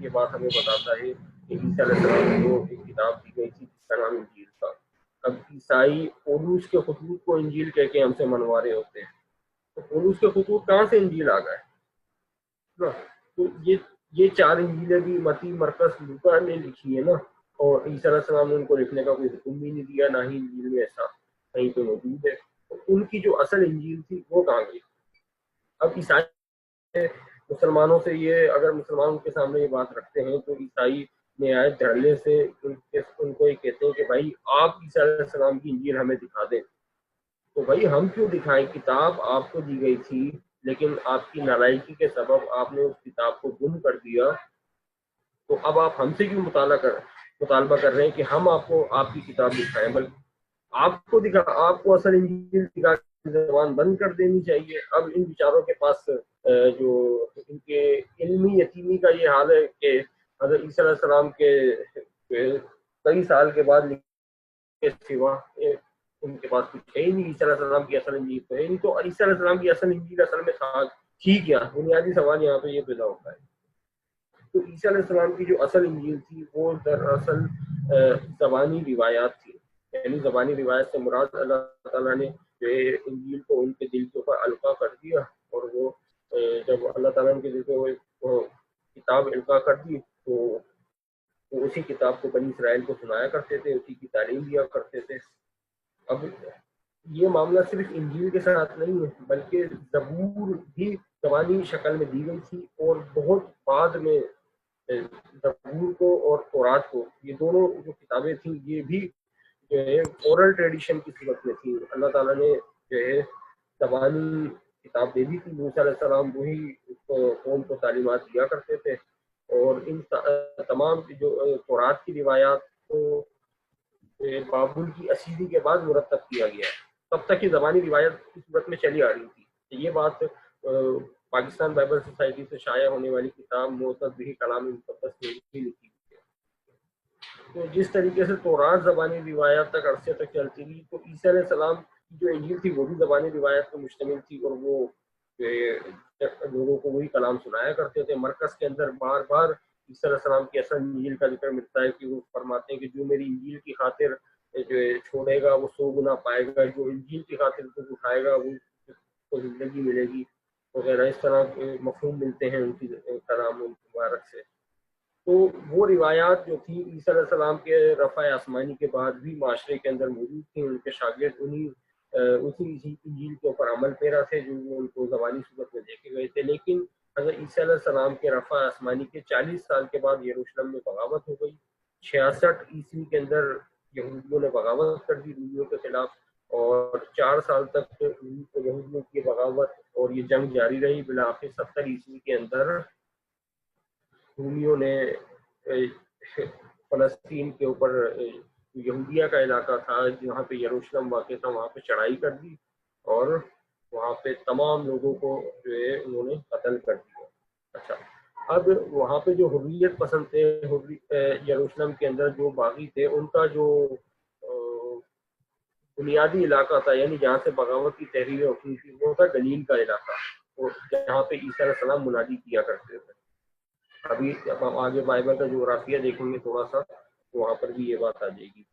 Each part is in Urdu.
یہ بات ہمیں بتاتا ہے کہ عیسیٰ علیہ السلام کو ایک کتاب دی گئی تھی جس کا نام انجیل تھا. اب عیسائی پولوس کے خطوط کو انجیل کہہ کے ہم سے منوا رہے ہوتے ہیں، تو پولوس کے خطوط کہاں سے انجیل آ گئے؟ تو یہ 4 انجیلیں بھی متی، مرکز، لوکا نے لکھی ہے نا، اور عیسیٰ علیہ السلام نے ان کو لکھنے کا کوئی حکم بھی نہیں دیا، نہ ہی انجیل میں ایسا کہیں پہ موجود ہے. تو ان کی جو اصل انجیل تھی وہ کہاں گئی؟ اب عیسائی مسلمانوں سے یہ، اگر مسلمان کے سامنے یہ بات رکھتے ہیں تو عیسائی نہایت دھڑلے سے ان کو یہ کہتے ہیں کہ بھائی آپ عیسیٰ علیہ السلام کی انجیل ہمیں دکھا دیں. تو بھائی ہم کیوں دکھائیں؟ کتاب آپ کو دی گئی تھی، لیکن آپ کی نالائکی کے سبب آپ نے اس کتاب کو گم کر دیا. تو اب آپ ہم سے کیوں مطالبہ کر رہے ہیں کہ ہم آپ کو آپ کی کتاب دکھائیں؟ بلکہ آپ کو اصل انجیل دکھا کے زبان بند کر دینی چاہیے. اب ان بیچاروں کے پاس جو ان کے علمی یتیمی کا یہ حال ہے کہ حضرت عیسیٰ علیہ السلام کے کئی سال کے بعد کے سوا ان کے پاس کچھ ہے ہی نہیں. عیسیٰ علیہ السلام کی اصل انجیل تو ہے نہیں. تو عیسیٰ علیہ السلام کی اصل انجیل اصل میں تھی کیا؟ بنیادی سوال یہاں پہ یہ پیدا ہوتا ہے. تو عیسیٰ علیہ السلام کی جو اصل انجیل تھی وہ دراصل زبانی روایات تھی. یعنی زبانی روایت سے مراد اللہ تعالیٰ نے جو انجیل کو ان کے دل کے اوپر القا کر دیا، اور وہ جب اللہ تعالیٰ نے ان کے دل پہ وہ کتاب القا کر دی تو وہ اسی کتاب کو بنی اسرائیل کو سنایا کرتے تھے، اسی کی تعلیم دیا کرتے تھے. اب یہ معاملہ صرف انجیل کے ساتھ نہیں ہے، بلکہ زبور بھی زبانی شکل میں دی گئی تھی، اور بہت بعد میں زبور کو اور تورات کو، یہ دونوں جو کتابیں تھیں یہ بھی جو ہے اورل ٹریڈیشن کی صورت میں تھی. اللہ تعالیٰ نے جو ہے زبانی کتاب دے دی تھی. موسیٰ علیہ السلام وہی قوم کو تعلیمات دیا کرتے تھے، اور ان تمام جو تورات کی روایات کو بابل کی اسیری کے بعد مرتب کیا گیا ہے. تب تک یہ زبانی روایت کی صورت میں چلی آ رہی تھی. یہ بات پاکستان بائبل سوسائٹی سے شائع ہونے والی کتاب معتد بہ کلام مقدس میں بھی لکھی گئی ہے. تو جس طریقے سے تورات زبانی روایات تک عرصے تک چلتی رہی، تو عیسیٰ علیہ السلام کی جو انجیل تھی وہ بھی زبانی روایت پر مشتمل تھی، اور وہ لوگوں کو وہی کلام سنایا کرتے تھے. مرکز کے اندر بار بار عیسیٰ علیہ السلام کی اصل انجیل کا ذکر ملتا ہے کہ وہ فرماتے ہیں کہ جو میری انجیل کی خاطر جو چھوڑے گا وہ 100 گنا پائے گا، جو انجیل کی خاطر کو اٹھائے گا وہ زندگی ملے گی وغیرہ. اس طرح کے مفہوم ملتے ہیں ان کی کلام مبارک سے. تو وہ روایات جو تھی عیسیٰ علیہ السلام کے رفع آسمانی کے بعد بھی معاشرے کے اندر موجود تھیں. ان کے شاگرد اسی انجیل کے اوپر عمل پیرا تھے جو ان کو زبانی صورت میں دیکھے گئے تھے. لیکن حضرت عیسیٰ علیہ السلام کے رفع آسمانی کے 40 سال کے بعد یروشلم میں بغاوت ہو گئی. 66 عیسوی کے اندر یہودیوں نے بغاوت کر دی رومیوں کے خلاف، اور 4 سال تک یہودیوں کی بغاوت اور یہ جنگ جاری رہی. بالآخر 70 عیسوی کے اندر رومیوں نے فلسطین کے اوپر یہودیہ کا علاقہ تھا جہاں پہ یروشلم واقع تھا، وہاں پہ چڑھائی کر دی، اور وہاں پہ تمام لوگوں کو جو ہے انہوں نے قتل کر دیا. اچھا، اب وہاں پہ جو حریت پسند تھے یروشلم کے اندر جو باغی تھے، ان کا جو بنیادی علاقہ تھا، یعنی جہاں سے بغاوت کی تحریریں ہوتی تھی، وہ تھا گلیل کا علاقہ، جہاں پہ عیسیٰ علیہ السلام منادی کیا کرتے تھے. ابھی جب ہم آگے بائبل کا جغرافیہ دیکھیں گے تھوڑا سا، وہاں پر بھی یہ بات آ جائے گی.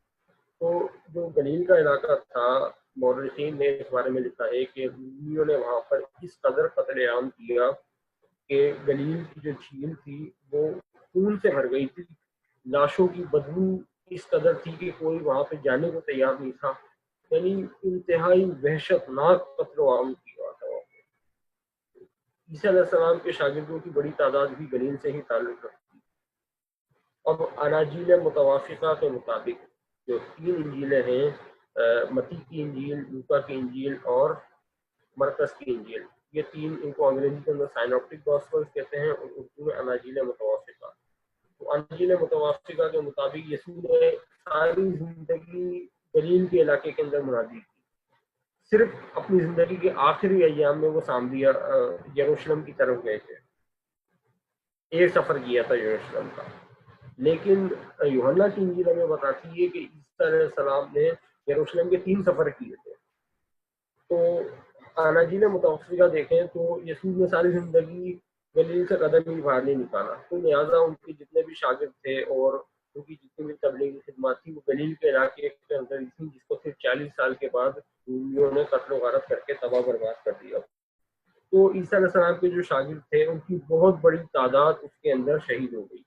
تو جو گلیل کا علاقہ تھا، مورخین نے اس بارے میں لکھا ہے کہ رومیوں نے وہاں پر اس قدر قتل عام کیا کہ گلیل کی جو جھیل تھی وہ خون سے بھر گئی تھی. لاشوں کی بدبو اس قدر تھی کہ کوئی وہاں پہ جانے کو تیار نہیں تھا. یعنی انتہائی وحشت ناک قتل و عام کیا تھا. عیسیٰ علیہ السلام کے شاگردوں کی بڑی تعداد بھی گلیل سے ہی تعلق رکھتی. اب اناجیل متوافقہ کے مطابق جو 3 انجیلیں ہیں، متی کی انجیل، لوکا کی انجیل اور مرکز کی انجیل، یہ 3 ان کو انگریزی کے اندر سائنوپٹک گاسپلز کہتے ہیں، اور اردو میں اناجیل متوافقہ. تو اناجیل متوافقہ کے مطابق یسوع نے ساری زندگی گلیل کے علاقے کے اندر منادی کی. صرف اپنی زندگی کے آخری ایام میں وہ سامریا یروشلم کی طرف گئے تھے. ایک سفر کیا تھا یروشلم کا. لیکن یوحنا کی انجیل ہمیں بتاتی ہے کہ عیسیٰ علیہ السلام نے یروشلم کے 3 سفر کیے تھے. تو اناجیل متوفقہ دیکھیں تو یسوع نے ساری زندگی گلیل سے قدم ہی باہر نہیں نکالا. تو لہٰذا ان کی جتنے بھی شاگرد تھے اور ان کی جتنی بھی تبلیغی خدمات تھی وہ گلیل کے علاقے کے اندر تھی، جس کو صرف 40 سال کے بعد رومیوں نے قتل و غارت کر کے تباہ برباد کر دیا۔ تو عیسیٰ علیہ السلام کے جو شاگرد تھے ان کی بہت بڑی تعداد اس کے اندر شہید ہو گئی۔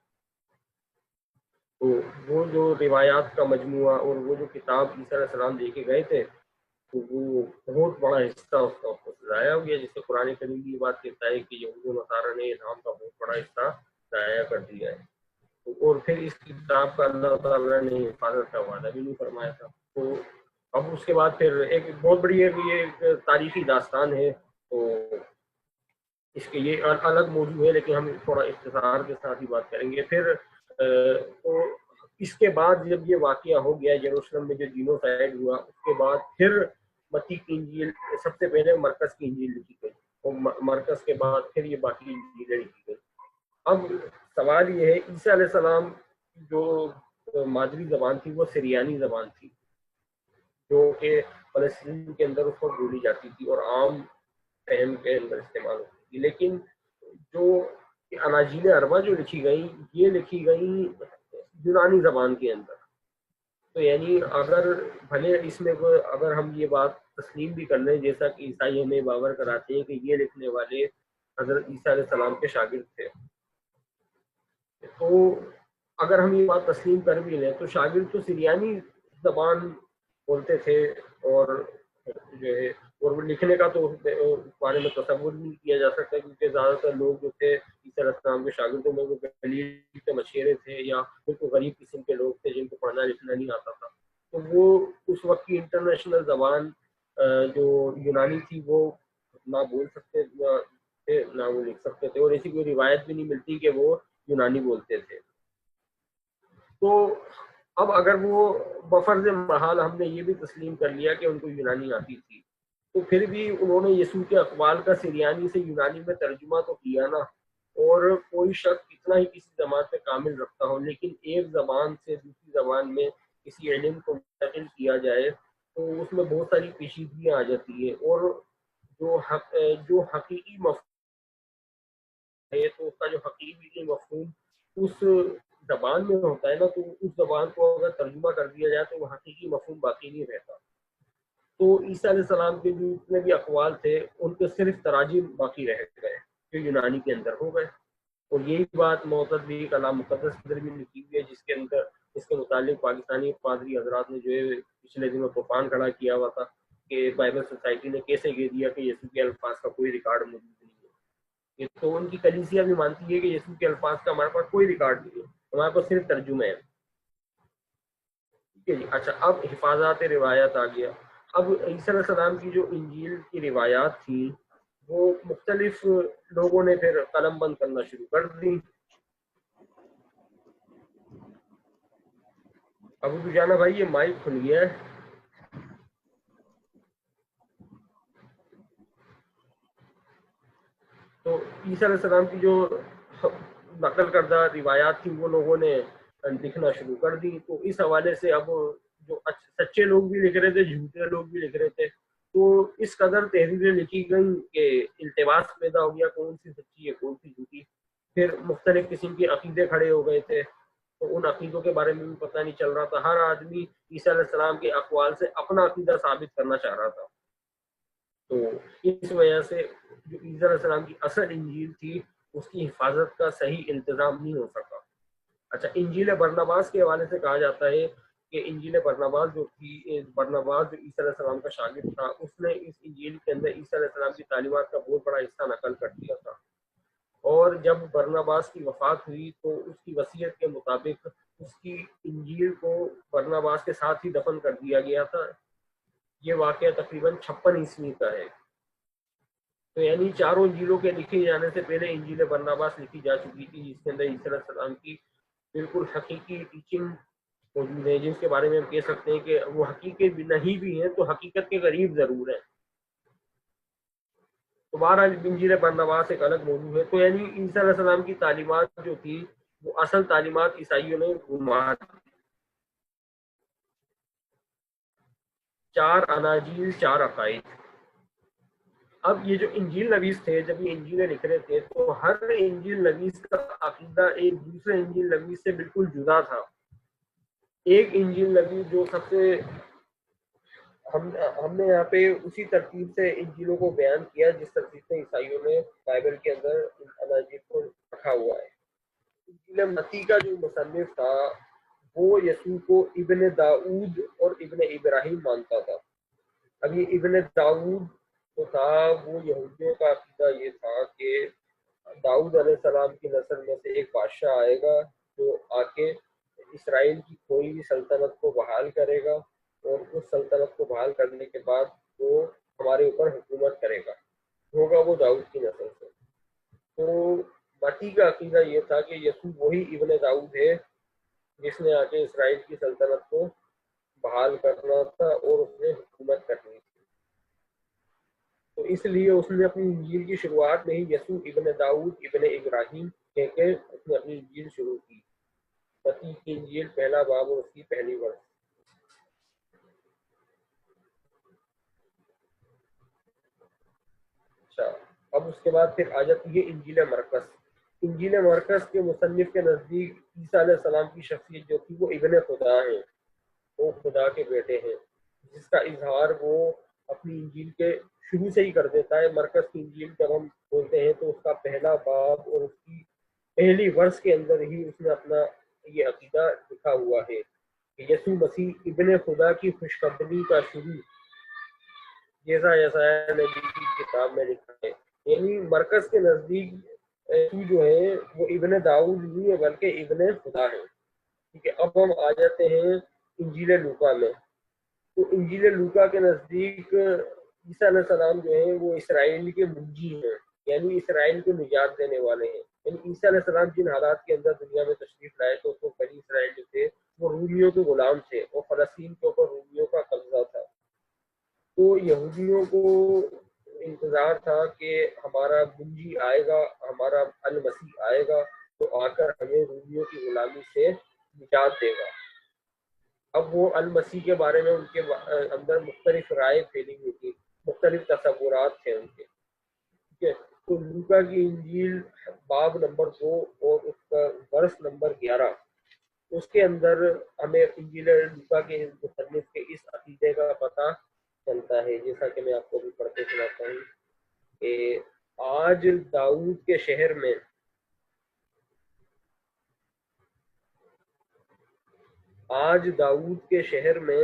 تو وہ جو روایات کا مجموعہ اور وہ جو کتاب عیسیٰ علیہ السلام دے کے گئے تھے، تو وہ بہت بڑا حصہ اس کا ضائع ہو گیا، جس سے قرآن کریم بھی یہ بات کہتا ہے کہ یہود و نصارہ نے انعام کا بہت بڑا حصہ ضائع کر دیا ہے۔ اور پھر اس کتاب کا اللہ تعالیٰ نے حفاظت کا وعدہ بھی نہیں فرمایا تھا۔ تو اب اس کے بعد پھر ایک بہت بڑی ایک تاریخی داستان ہے، تو اس کے یہ الگ موضوع ہے، لیکن ہم تھوڑا اختصار کے ساتھ ہی بات کریں گے۔ پھر تو اس کے بعد جب یہ واقعہ ہو گیا یروشلم میں جو جینوسائیڈ ہوا، اس کے بعد پھر متی کی انجیل سب سے پہلے مرکز کی انجیل لکھی گئی، اور مرکز کے بعد پھر یہ باقی انجیلیں لکھی گئی۔ اب سوال یہ ہے، عیسیٰ علیہ السلام کی جو مادری زبان تھی وہ سریانی زبان تھی، جو کہ فلسطین کے اندر اس وقت بولی جاتی تھی اور عام فہم کے اندر استعمال ہوتی تھی۔ لیکن جو اناجیل اربع جو لکھی گئی، یہ لکھی گئی یونانی زبان کے اندر۔ تو یعنی اگر بھلے اس میں اگر ہم یہ بات تسلیم بھی کر لیں، جیسا کہ عیسائی ہمیں باور کراتے ہیں کہ یہ لکھنے والے حضرت عیسیٰ علیہ السلام کے شاگرد تھے، تو اگر ہم یہ بات تسلیم کر بھی لیں تو شاگرد تو سریانی زبان بولتے تھے، اور جو ہے اور وہ لکھنے کا تو بارے میں تصور نہیں کیا جا سکتا، کیونکہ زیادہ تر لوگ جو تھے عیسیٰ علیہ السلام کے شاگردوں میں وہ گلیل کے مشیرے تھے یا بالکل غریب قسم کے لوگ تھے جن کو پڑھنا لکھنا نہیں آتا تھا۔ تو وہ اس وقت کی انٹرنیشنل زبان جو یونانی تھی وہ نہ بول سکتے تھے نہ وہ لکھ سکتے تھے، اور ایسی کوئی روایت بھی نہیں ملتی کہ وہ یونانی بولتے تھے۔ تو اب اگر وہ بفرض محال ہم نے یہ بھی تسلیم کر لیا کہ ان کو یونانی آتی تھی، تو پھر بھی انہوں نے یسوع کے اقوال کا سریانی سے یونانی میں ترجمہ تو کیا نا۔ اور کوئی شخص کتنا ہی کسی زبان پہ کامل رکھتا ہو، لیکن ایک زبان سے دوسری زبان میں کسی علم کو منتقل کیا جائے تو اس میں بہت ساری پیچیدگیاں آ جاتی ہے، اور جو حقیقی مفہوم ہے تو اس کا جو حقیقی مفہوم اس زبان میں ہوتا ہے نا، تو اس زبان کو اگر ترجمہ کر دیا جائے تو وہ حقیقی مفہوم باقی نہیں رہتا۔ تو عیسیٰ علیہ السلام کے جو جتنے بھی اقوال تھے ان کے صرف تراجم باقی رہ گئے جو یونانی کے اندر ہو گئے، اور یہی بات معتد بھی کلام مقدس کے اندر بھی لکھی ہوئی ہے، جس کے متعلق پاکستانی پادری حضرات نے جو ہے پچھلے دنوں طوفان کھڑا کیا ہوا تھا کہ بائبل سوسائٹی نے کیسے کہہ دیا کہ یسوع کے الفاظ کا کوئی ریکارڈ موجود نہیں ہے۔ یہ تو ان کی کلیسیا بھی مانتی ہے کہ یسوع کے الفاظ کا ہمارے پاس کوئی ریکارڈ نہیں ہے، ہمارے پاس صرف ترجمہ ہے۔ ٹھیک ہے جی، اچھا اب حفاظات روایات آ گیا۔ اب عیسیٰ علیہ السلام کی جو انجیل کی روایات تھی وہ مختلف لوگوں نے پھر قلم بند کرنا شروع کر دی۔ ابو دجانہ بھائی یہ مائک کھل گیا ہے۔ تو عیسیٰ علیہ السلام کی جو نقل کردہ روایات تھی وہ لوگوں نے لکھنا شروع کر دی۔ تو اس حوالے سے اب جو سچے لوگ بھی لکھ رہے تھے، جھوٹے لوگ بھی لکھ رہے تھے، تو اس قدر تحریریں لکھی گئیں کہ التباس پیدا ہو گیا کون سی سچی ہے کون سی جھوٹی۔ پھر مختلف قسم کے عقیدے کھڑے ہو گئے تھے، تو ان عقیدوں کے بارے میں بھی پتہ نہیں چل رہا تھا۔ ہر آدمی عیسیٰ علیہ السلام کے اقوال سے اپنا عقیدہ ثابت کرنا چاہ رہا تھا۔ تو اس وجہ سے جو عیسیٰ علیہ السلام کی اصل انجیل تھی اس کی حفاظت کا صحیح انتظام نہیں ہو سکا۔ اچھا، انجیل برناباس کے حوالے سے کہا جاتا ہے کہ انجیل برناباس جو تھی، برناباس جو عیسیٰ علیہ السلام کا شاگرد تھا، اس نے اس انجیل کے اندر عیسیٰ علیہ السلام کی تعلیمات کا بہت بڑا حصہ نقل کر دیا تھا، اور جب برناباس کی وفات ہوئی تو اس کی وصیت کے مطابق اس کی انجیل کو برناباس کے ساتھ ہی دفن کر دیا گیا تھا۔ یہ واقعہ تقریباً 56 عیسوی کا ہے۔ تو یعنی چاروں انجیلوں کے لکھے جانے سے پہلے انجیل برناباس لکھی جا چکی تھی، جس کے اندر عیسیٰ علیہ السلام کی بالکل حقیقی ٹیچنگ موجود ہے، جس کے بارے میں ہم کہہ سکتے ہیں کہ وہ حقیقت نہیں بھی ہیں تو حقیقت کے قریب ضرور ہے۔ تو بہرحال انجیل برناباس ایک الگ موضوع ہے۔ تو یعنی عیسیٰ علیہ السلام کی تعلیمات جو تھی وہ اصل تعلیمات عیسائیوں نے گما دی۔ 4 اناجیل 4 عقائد۔ اب یہ جو انجیل نویس تھے جب یہ انجیلیں لکھ رہے تھے تو ہر انجیل نویس کا عقیدہ ایک دوسرے انجیل نویس سے بالکل جدا تھا. ایک انجیل نویس جو سب سے ہم نے یہاں پہ اسی ترتیب سے انجیلوں کو بیان کیا جس ترتیب سے عیسائیوں نے بائبل کے اندر اناجیل کو رکھا ہوا ہے. انجیل متی کا جو مصنف تھا وہ یسوع کو ابن داؤد اور ابن ابراہیم مانتا تھا. اب یہ ابن داؤد جو تھا وہ یہودیوں کا عقیدہ یہ تھا کہ داؤد علیہ السلام کی نسل میں سے ایک بادشاہ آئے گا جو آ کے اسرائیل کی کوئی بھی سلطنت کو بحال کرے گا اور اس سلطنت کو بحال کرنے کے بعد وہ ہمارے اوپر حکومت کرے گا. ہوگا وہ داؤد کی نسل سے. تو متی کا عقیدہ یہ تھا کہ یسوع وہی ابن داؤد ہے جس نے آ کے اسرائیل کی سلطنت کو بحال کرنا تھا اور اس نے حکومت کرنی تھی. تو اس لیے اس نے اپنی انجیل کی شروعات میں ہی یسوع ابن داؤد ابن ابراہیم کہہ کے اس نے اپنی انجیل شروع کی. متی کی انجیل پہلا باب اور اس کی پہلی ورس. اچھا اب اس کے بعد پھر آ جاتی ہے انجیل مرقس. انجیل مرقس کے مصنف کے نزدیک عیسیٰ علیہ السلام کی شخصیت جو تھی وہ ابن خدا ہے, وہ خدا کے بیٹے ہیں, جس کا اظہار وہ اپنی انجیل کے شروع سے ہی کر دیتا ہے. مرقس کی انجیل جب ہم بولتے ہیں تو اس کا پہلا باب اور اس کی پہلی ورس کے اندر ہی اس نے اپنا یہ عقیدہ لکھا ہوا ہے کہ یسوع مسیح ابن خدا کی خوشخبری کا شروع جیسا یسایہ نبی کی کتاب میں لکھا ہے. یعنی مرکز کے نزدیک یسوع جو ہے وہ ابن داؤد نہیں ہے بلکہ ابن خدا ہے. ٹھیک ہے, اب ہم آ جاتے ہیں انجیل لوکا میں. تو انجیل لوکا کے نزدیک عیسیٰ علیہ السلام جو ہے وہ اسرائیل کے منجی ہیں, یعنی اسرائیل کو نجات دینے والے ہیں. یعنی عیسیٰ علیہ السلام جن حالات کے اندر دنیا میں تشریف لائے تو اس کو بنی اسرائیل جو تھے وہ رومیوں کے غلام تھے اور فلسطین کے اوپر رومیوں کا قبضہ تھا. تو یہودیوں کو انتظار تھا کہ ہمارا منجی آئے گا, ہمارا المسیح آئے گا تو آ کر ہمیں رومیوں کی غلامی سے نجات دے گا. اب وہ المسیح کے بارے میں ان کے اندر مختلف رائے پھیلی ہوئی تھی, مختلف تصورات تھے ان کے. ٹھیک ہے, تو لوکا کی انجیل باب نمبر 2 اور اس کا ورس نمبر 11 اس کے اندر ہمیں انجیل لوکا کے مصنف کے اس عقیدے کا پتہ چلتا ہے, جیسا کہ میں آپ کو بھی پڑھ کے سناتا ہوں کہ آج داؤد کے شہر میں آج داؤد کے شہر میں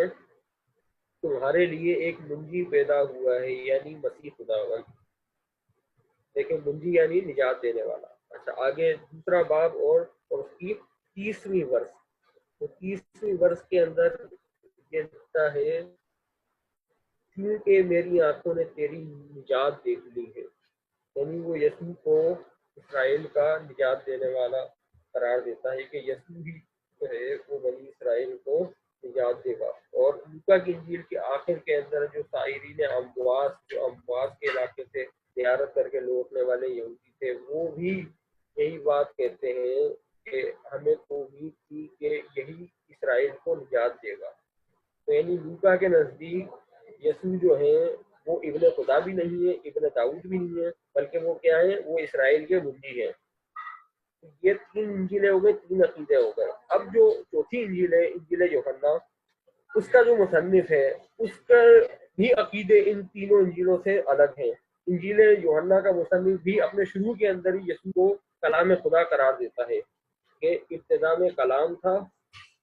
تمہارے لیے ایک منجی پیدا ہوا ہے, یعنی مسیح خداوند. دیکھیں منجی یعنی نجات دینے والا. اچھا آگے دوسرا باب اور اس کی 30ویں ورس. تو 30ویں ورس کے اندر یہ لکھتا ہے کیونکہ میری آنکھوں نے تیری نجات دیکھ لی ہے. یعنی وہ یسوع کو اسرائیل کا نجات دینے والا قرار دیتا ہے کہ یسوع ہی جو ہے وہ بنی اسرائیل کو نجات دے گا. اور لوکا کی انجیل کے آخر کے اندر جو سائرین امواس جو امواس کے علاقے سے زیارت کر کے لوٹنے والے یہودی تھے وہ بھی یہی بات کہتے ہیں کہ ہمیں تو امید تھی کہ یہی اسرائیل کو نجات دے گا. تو یعنی لوکا کے نزدیک یسوع جو ہے وہ ابن خدا بھی نہیں ہے, ابن داؤد بھی نہیں ہے, بلکہ وہ کیا ہے, وہ اسرائیل کے منجی ہیں. یہ 3 انجیلیں ہو گئے, 3 عقیدے ہو گئے. اب جو چوتھی انجیل ہے انجیل یوحنا, اس کا جو مصنف ہے اس کا بھی عقیدے ان تینوں انجیلوں سے الگ ہیں. انجیل یوحنا کا مصنف بھی اپنے شروع کے اندر ہی یسوع کو کلام خدا قرار دیتا ہے کہ ابتدا میں کلام تھا,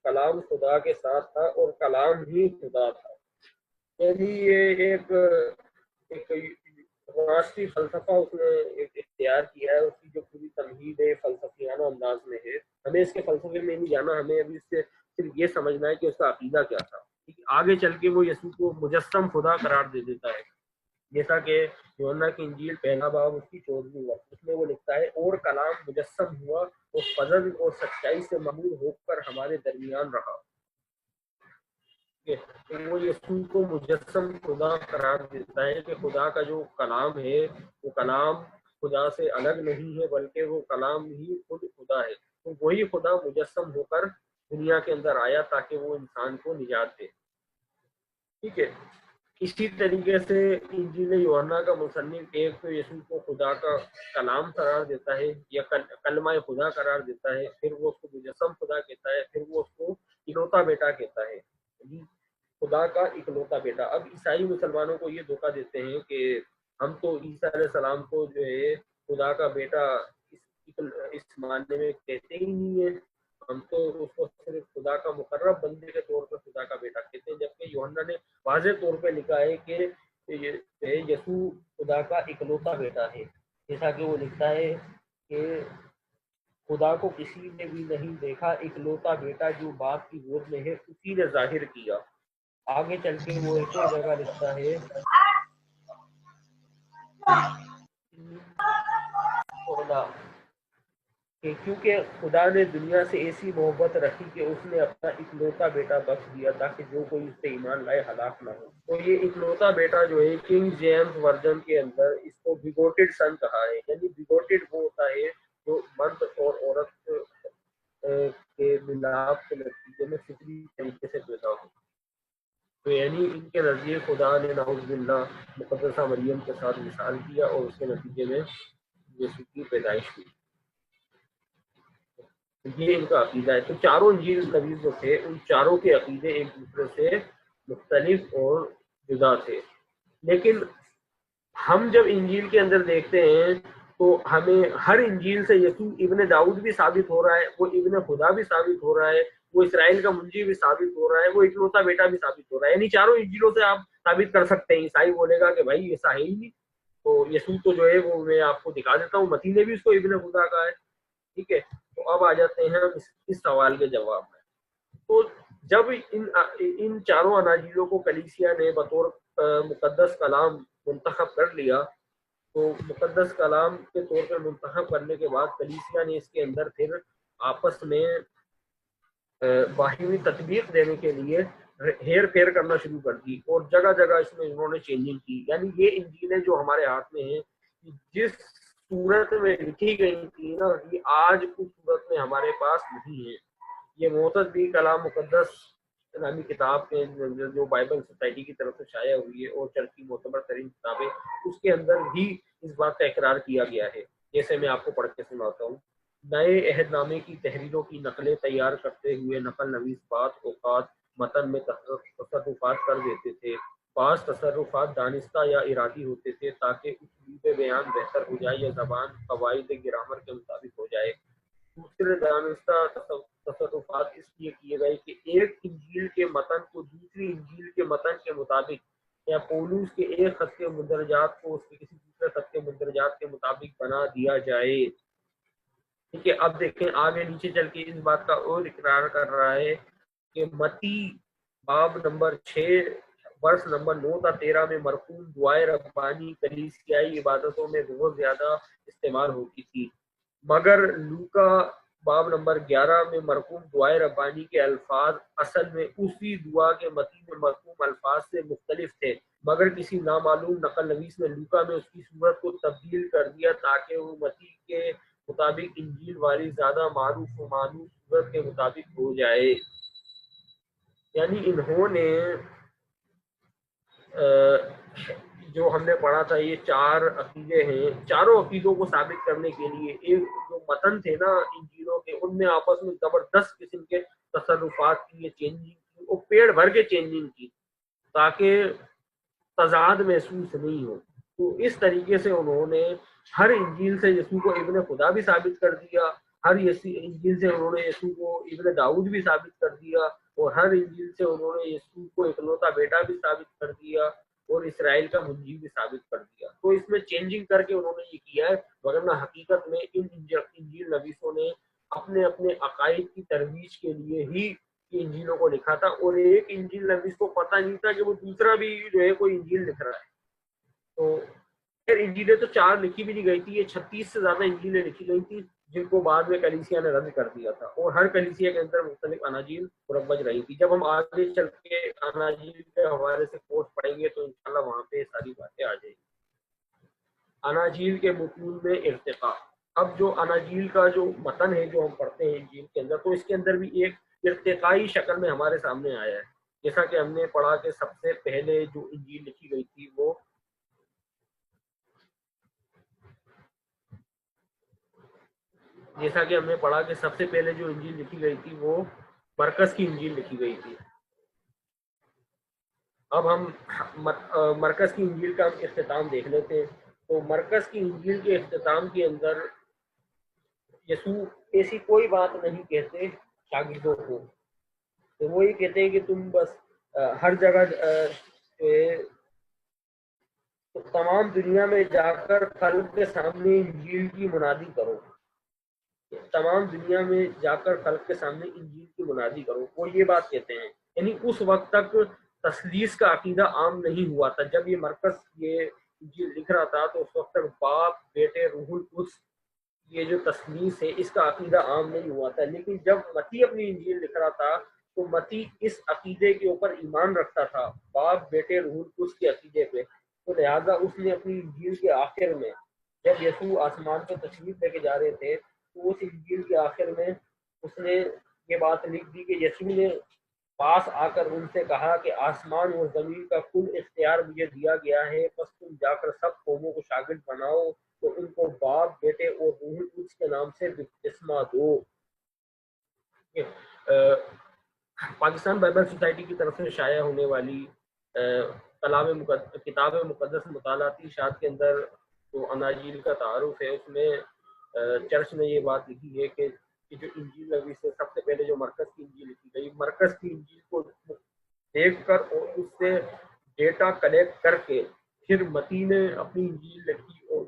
کلام خدا کے ساتھ تھا اور کلام ہی خدا تھا. یعنی یہ ایک راستی فلسفہ اس نے اختیار کیا ہے, اس کی جو پوری تمہید ہے فلسفیانہ انداز میں ہے. ہمیں اس کے فلسفے میں نہیں جانا, ہمیں ابھی اس سے صرف یہ سمجھنا ہے کہ اس کا عقیدہ کیا تھا. آگے چل کے وہ یسوع کو مجسم خدا قرار دے دیتا ہے, جیسا کہ یوحنا کی انجیل پہلا باب اس کی 14ویں ورس اس میں وہ لکھتا ہے اور کلام مجسم ہوا اور فضل اور سچائی سے مملو ہو کر ہمارے درمیان رہا. وہ یسوع کو مجسم خدا قرار دیتا ہے کہ خدا کا جو کلام ہے وہ کلام خدا سے الگ نہیں ہے بلکہ وہ کلام ہی خود خدا ہے. تو وہی خدا مجسم ہو کر دنیا کے اندر آیا تاکہ وہ انسان کو نجات دے. ٹھیک ہے, اسی طریقے سے انجیل یوحنا کا مصنف ایک تو یسوع کو خدا کا کلام قرار دیتا ہے یا کلمہ خدا قرار دیتا ہے، پھر وہ اس کو مجسم خدا کہتا ہے، پھر وہ اس کو اکلوتا بیٹا کہتا ہے، خدا کا اکلوتا بیٹا۔ اب عیسائی مسلمانوں کو یہ دھوکہ دیتے ہیں کہ ہم تو عیسیٰ علیہ السلام کو جو ہے خدا کا بیٹا اس معنی میں کہتے ہی نہیں ہے، ہم تو اس کو صرف خدا کا مقرب بندے کے طور پر خدا کا بیٹا کہتے ہیں، جبکہ یوحنا نے واضح طور پہ لکھا ہے کہ یسوع خدا کا اکلوتا بیٹا ہے، جیسا کہ وہ لکھتا ہے کہ خدا کو کسی نے بھی نہیں دیکھا، اکلوتا بیٹا جو باپ کی گود میں ہے اسی نے ظاہر کیا۔ آگے چل کے وہ ایک اور جگہ لکھتا ہے کہ کیونکہ خدا نے دنیا سے ایسی محبت رکھی کہ اس نے اپنا اکلوتا بیٹا بخش دیا تاکہ جو کوئی اس پہ ایمان لائے ہلاک نہ ہو۔ تو یہ اکلوتا بیٹا جو ہے کنگ جیمز ورژن کے اندر اس کو بیگوٹڈ سن کہا ہے، یعنی بیگوٹڈ وہ ہوتا ہے جو مرد اور عورت کے ملاپ کے نتیجے میں فطری طریقے سے پیدا ہو۔ تو یعنی ان کے نزدیک خدا نے نعوذ باللہ مقدسہ مریم کے ساتھ مثال کیا اور اس کے نتیجے میں یسوع کی پیدائش ہوئی۔ یہ ان کا عقیدہ ہے۔ تو چاروں انجیل نویس جو تھے ان چاروں کے عقیدے ایک دوسرے سے مختلف اور جدا تھے، لیکن ہم جب انجیل کے اندر دیکھتے ہیں تو ہمیں ہر انجیل سے یسوع ابن داؤد بھی ثابت ہو رہا ہے، وہ ابن خدا بھی ثابت ہو رہا ہے، وہ اسرائیل کا منجی بھی ثابت ہو رہا ہے، وہ اکلوتا بیٹا بھی ثابت ہو رہا ہے، یعنی چاروں انجیلوں سے آپ ثابت کر سکتے ہیں۔ عیسائی بولے گا کہ بھائی ایسا ہے ہی نہیں، تو یسوع تو جو ہے وہ میں آپ کو دکھا دیتا ہوں، متی نے بھی اس کو ابن خدا کہا ہے، ٹھیک ہے۔ تو اب آ جاتے ہیں ہم اس سوال کے جواب میں۔ تو جب ان چاروں اناجیلوں کو کلیسیا نے بطور مقدس کلام منتخب کر لیا، تو مقدس کلام کے طور پر منتخب کرنے کے بعد کلیسیا نے اس کے اندر پھر آپس میں باہمی تطبیق دینے کے لیے ہیر پھیر کرنا شروع کر دی اور جگہ جگہ اس میں انہوں نے چینجنگ کی۔ یعنی یہ انجیلیں جو ہمارے ہاتھ میں ہیں، جس صورت میں لکھی گئی تھی نا، یہ آج اس صورت میں ہمارے پاس نہیں ہے۔ یہ معتزلی کلام مقدس نامی کتاب کے جو بائبل سوسائٹی کی طرف سے شائع ہوئی ہے اور چرچ کی معتبر ترین کتابیں، اس کے اندر بھی اس بات کا اقرار کیا گیا ہے۔ جیسے میں آپ کو پڑھ کے سناتا ہوں۔ نئے عہد نامے کی تحریروں کی نقلیں تیار کرتے ہوئے نقل نویس بعض اوقات متن میں تصرفات کر دیتے تھے، بعض تصرفات دانستہ یا ارادی ہوتے تھے تاکہ اسلوب بیان بہتر ہو جائے یا زبان قواعد گرامر کے مطابق ہو جائے۔ دوسرے دانستہ تصرفات اس لیے کیے گئے کہ ایک انجیل کے متن کو دوسری انجیل کے متن کے مطابق یا پولوس کے ایک خط کے مندرجات کو اس کے کسی دوسرے خط کے مندرجات کے مطابق بنا دیا جائے۔ ٹھیک ہے، اب دیکھیں آگے نیچے چل کے اس بات کا اور اقرار کر رہا ہے کہ متی باب نمبر 6 برس نمبر 9 تا 13 میں مرقوم دعائے ربانی کلیسیائی عبادتوں میں بہت زیادہ استعمال ہوتی تھی، مگر لوکا باب نمبر 11 میں مرقوم دعائے ربانی کے الفاظ اصل میں اسی دعا کے متی میں مرقوم الفاظ سے مختلف تھے، مگر کسی نامعلوم نقل نویس نے لوکا میں اس کی صورت کو تبدیل کر دیا تاکہ وہ متی کے مطابق انجیل والی زیادہ معروف و مانوس صورت کے مطابق ہو جائے۔ یعنی انہوں نے جو ہم نے پڑھا تھا یہ چار عقیدے ہیں، چاروں عقیدوں کو ثابت کرنے کے لیے ایک جو متن تھے نا انجیلوں کے، ان میں آپس میں زبردست قسم کے تصرفات کی، چینجنگ کی، وہ پیڑ بھر کے چینجنگ کی تاکہ تضاد محسوس نہیں ہو۔ تو اس طریقے سے انہوں نے ہر انجیل سے یسوع کو ابن خدا بھی ثابت کر دیا، ہر انجیل سے انہوں نے یسوع کو ابن داؤد بھی ثابت کر دیا، اور ہر انجیل سے انہوں نے یسوع کو اکلوتا بیٹا بھی ثابت کر دیا اور اسرائیل کا منجی بھی ثابت کر دیا۔ تو اس میں چینجنگ کر کے انہوں نے یہ کیا ہے، ورنہ حقیقت میں ان انجیل نویسوں نے اپنے اپنے عقائد کی ترویج کے لیے ہی انجیلوں کو لکھا تھا، اور ایک انجیل نویس کو پتہ نہیں تھا کہ وہ دوسرا بھی جو ہے کوئی انجیل لکھ رہا ہے۔ تو پھر انجیلیں تو 4 لکھی بھی نہیں گئی تھی، یہ 36 سے زیادہ انجیلیں لکھی گئی تھی جن کو بعد میں کلیسیا نے رد کر دیا تھا، اور ہر کلیسیا کے اندر مختلف اناجیل مروج رہی تھی۔ جب ہم آگے چل کے اناجیل کے حوالے سے کورس پڑھیں گے تو انشاءاللہ وہاں پہ ساری باتیں آ جائیں گی۔ اناجیل کے متون میں ارتقاء۔ اب جو اناجیل کا جو متن ہے جو ہم پڑھتے ہیں انجیل کے اندر، تو اس کے اندر بھی ایک ارتقائی شکل میں ہمارے سامنے آیا ہے۔ جیسا کہ ہم نے پڑھا کہ سب سے پہلے جو انجیل لکھی گئی تھی وہ سب سے پہلے جو انجیل لکھی گئی تھی وہ مرکز کی انجیل لکھی گئی تھی. اب ہم مرکز کی انجیل کا اختتام دیکھ لیتے ہیں. تو مرکز کی انجیل کے اختتام کے اندر یسوع ایسی کوئی بات نہیں کہتے شاگردوں کو. تو وہ یہ کہتے ہیں کہ تم بس ہر جگہ تمام دنیا میں جا کر خلق کے سامنے انجیل کی منادی کرو. تمام دنیا میں جا کر خلق کے سامنے انجیل کی منادی کرو. وہ یہ بات کہتے ہیں. یعنی اس وقت تک تثلیث کا عقیدہ عام نہیں ہوا تھا. جب یہ مرکز یہ انجیل لکھ رہا تھا تو اس وقت تک باپ بیٹے روح القدس یہ جو تثلیث ہے اس کا عقیدہ عام نہیں ہوا تھا. لیکن جب متی اپنی انجیل لکھ رہا تھا تو متی اس عقیدے کے اوپر ایمان رکھتا تھا، باپ بیٹے روح القدس کے عقیدے پہ. تو لہٰذا اس نے اپنی انجیل کے آخر میں جب یسوع آسمان پہ تشریف لے کے جا رہے تھے تو اس انجیل کے آخر میں اس نے یہ بات لکھ دی کہ یسوع نے پاس آ کر ان سے کہا کہ آسمان اور زمین کا کل اختیار مجھے دیا گیا ہے، بس تم جا کر سب قوموں کو شاگرد بناؤ تو ان کو باپ بیٹے اور روح القدس کے نام سے بپتسمہ دو. پاکستان بائبل سوسائٹی کی طرف سے شائع ہونے والی کتاب مقدس مطالعاتی اشاعت کے اندر جو اناجیل کا تعارف ہے اس میں چرچ نے یہ بات لکھی ہے کہ جو انجیل نبی سے سب سے پہلے جو مرکز کی انجیل لکھی گئی، مرکز کی انجیل کو دیکھ کر اور اس سے ڈیٹا کلیکٹ کر کے پھر متی نے اپنی انجیل لکھی اور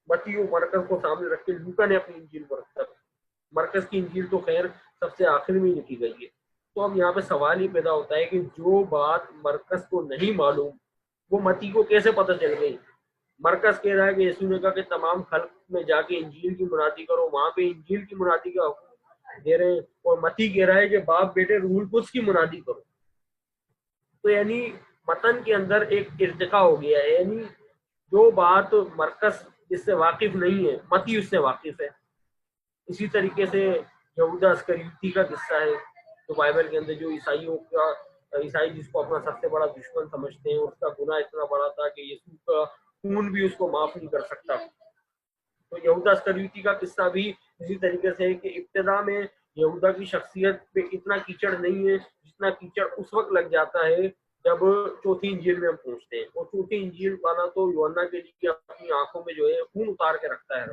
متی و مرکز کو سامنے رکھ کے لوکا نے اپنی انجیل کو رکھا. مرکز کی انجیل تو خیر سب سے آخر میں لکھی گئی ہے. تو اب یہاں پہ سوال یہ پیدا ہوتا ہے کہ جو بات مرکز کو نہیں معلوم وہ متی کو کیسے پتہ چل گئی؟ مرکز کہہ رہا ہے کہ یسوع نے کہا کہ تمام خلق میں جا کے انجیل کی منادی کرو، وہاں پہ انجیل کی منادی کا حکم دے رہے ہیں، اور متی کہہ رہا ہے کہ باپ بیٹے روح القدس کی منادی کرو. تو یعنی متن کے اندر ایک ارتقا ہو گیا ہے. یعنی جو بات مرکز جس سے واقف نہیں ہے متی اس سے واقف ہے. اسی طریقے سے یہودا اسکریوتی کا قصہ ہے جو بائبل کے اندر جو عیسائی جس کو اپنا سب سے بڑا دشمن سمجھتے ہیں، اس کا گناہ اتنا بڑا تھا کہ یسوع کا خون بھی اس کو معاف نہیں کر سکتا. تو یہودا اسکریوتی کا قصہ بھی اسی طریقے سے ہے کہ ابتدا میں یہودا کی شخصیت پہ اتنا کیچڑ نہیں ہے جتنا کیچڑ اس وقت لگ جاتا ہے جب چوتھی انجیل میں ہم پہنچتے ہیں. اور چوتھی انجیل والا تو یوحنا کے لیے اپنی آنکھوں میں جو ہے خون اتار کے رکھتا ہے.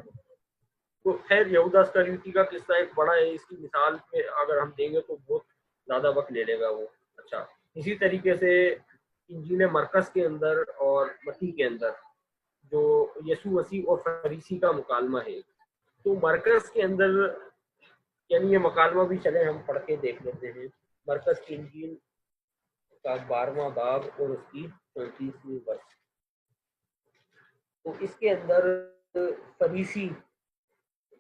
تو خیر یہودا اسکریوتی کا قصہ ایک بڑا ہے، اس کی مثال پہ اگر ہم دیں گے تو بہت زیادہ وقت لے لے گا وہ. اچھا، اسی طریقے سے انجیل مرکز کے اندر اور متی کے اندر جو یسوع مسیح اور فریسی کا مکالمہ ہے، تو مرکز کے اندر یعنی یہ مکالمہ بھی چلے ہم پڑھ کے دیکھ لیتے ہیں. مرکز کی انجیل کا 12واں باب اور اس کی 34ویں ورس. تو اس کے اندر فریسی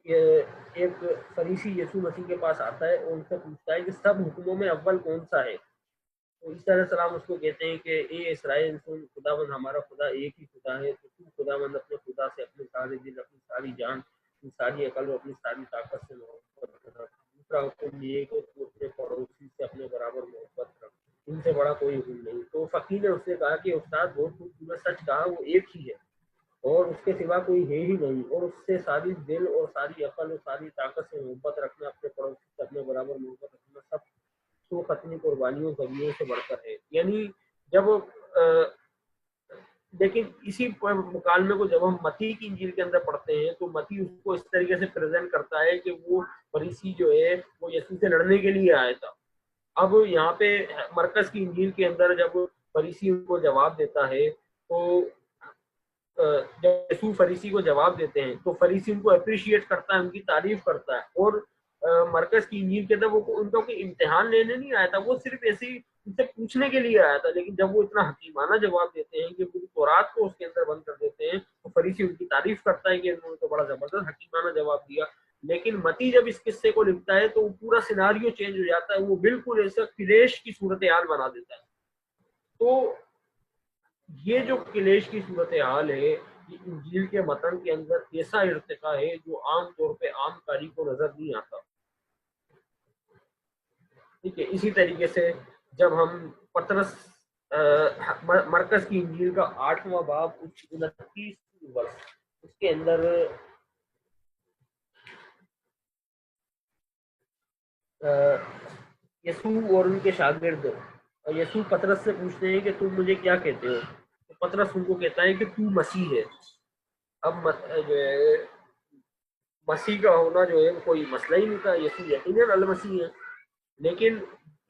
ایک فریسی یسوع مسیح کے پاس آتا ہے اور ان سے پوچھتا ہے کہ سب حکموں میں اول کون سا ہے؟ تو عیسیٰ علیہ السلام اس کو کہتے ہیں کہ اے اسرائیل سن، خداوند ہمارا خدا ایک ہی خدا ہے، تو تو خداوند اپنے خدا سے اپنے سارے دل، اپنی ساری جان، اپنی ساری عقل اور اپنی ساری طاقت سے محبت رکھ. دوسرا حکم یہ ہے کہ تو اپنے پڑوسی سے اپنے برابر محبت رکھ، ان سے بڑا کوئی حکم نہیں. تو فقیر نے اس سے کہا کہ استاد بہت خوبصورت، سچ کہا، وہ ایک ہی ہے اور اس کے سوا کوئی ہے ہی نہیں، اور اس سے ساری دل اور ساری عقل اور ساری طاقت سے محبت رکھنا، اپنے پڑوسی سے اپنے برابر محبت رکھنا سب سو ختمی قربانیوں ذریعے سے بڑھ کر ہے. یعنی جب لیکن اسی مکالمے کو جب ہم متی کی انجیل کے اندر پڑھتے ہیں تو متی اس کو اس طریقے سے پریزنٹ کرتا ہے کہ وہ فریسی جو ہے وہ یسوع سے لڑنے کے لیے آیا تھا. اب یہاں پہ مرکز کی انجیل کے اندر جب فریسی ان کو جواب دیتا ہے تو جب یسوع فریسی کو جواب دیتے ہیں تو فریسی ان کو اپریشیٹ کرتا ہے، ان کی تعریف کرتا ہے. اور مرکز کی انجیل کے اندر وہ ان کا کوئی امتحان لینے نہیں آیا تھا، وہ صرف ایسے ہی ان سے پوچھنے کے لیے آیا تھا. لیکن جب وہ اتنا حکیمانہ جواب دیتے ہیں کہ پوری تورات کو اس کے اندر بند کر دیتے ہیں تو فریسی ان کی تعریف کرتا ہے کہ انہوں نے تو بڑا زبردست حکیمانہ جواب دیا. لیکن متی جب اس قصے کو لکھتا ہے تو پورا سیناریو چینج ہو جاتا ہے، وہ بالکل ایسا کلیش کی صورتحال بنا دیتا ہے. تو یہ جو کلیش کی صورتحال ہے یہ انجیل کے متن کے اندر ایسا ارتقا ہے جو عام طور پہ عام قاری کو نظر نہیں آتا. ٹھیک ہے، اسی طریقے سے جب ہم پطرس مرکز کی انجیل کا 8واں باب 29 ورس اس کے اندر یسوع اور ان کے شاگرد یسوع پطرس سے پوچھتے ہیں کہ تم مجھے کیا کہتے ہو؟ تو پطرس ان کو کہتا ہے کہ تو مسیح ہے۔ اب جو ہے مسیح کا ہونا جو ہے کوئی مسئلہ ہی نہیں تھا، یسوع یقیناً المسیح ہے۔ لیکن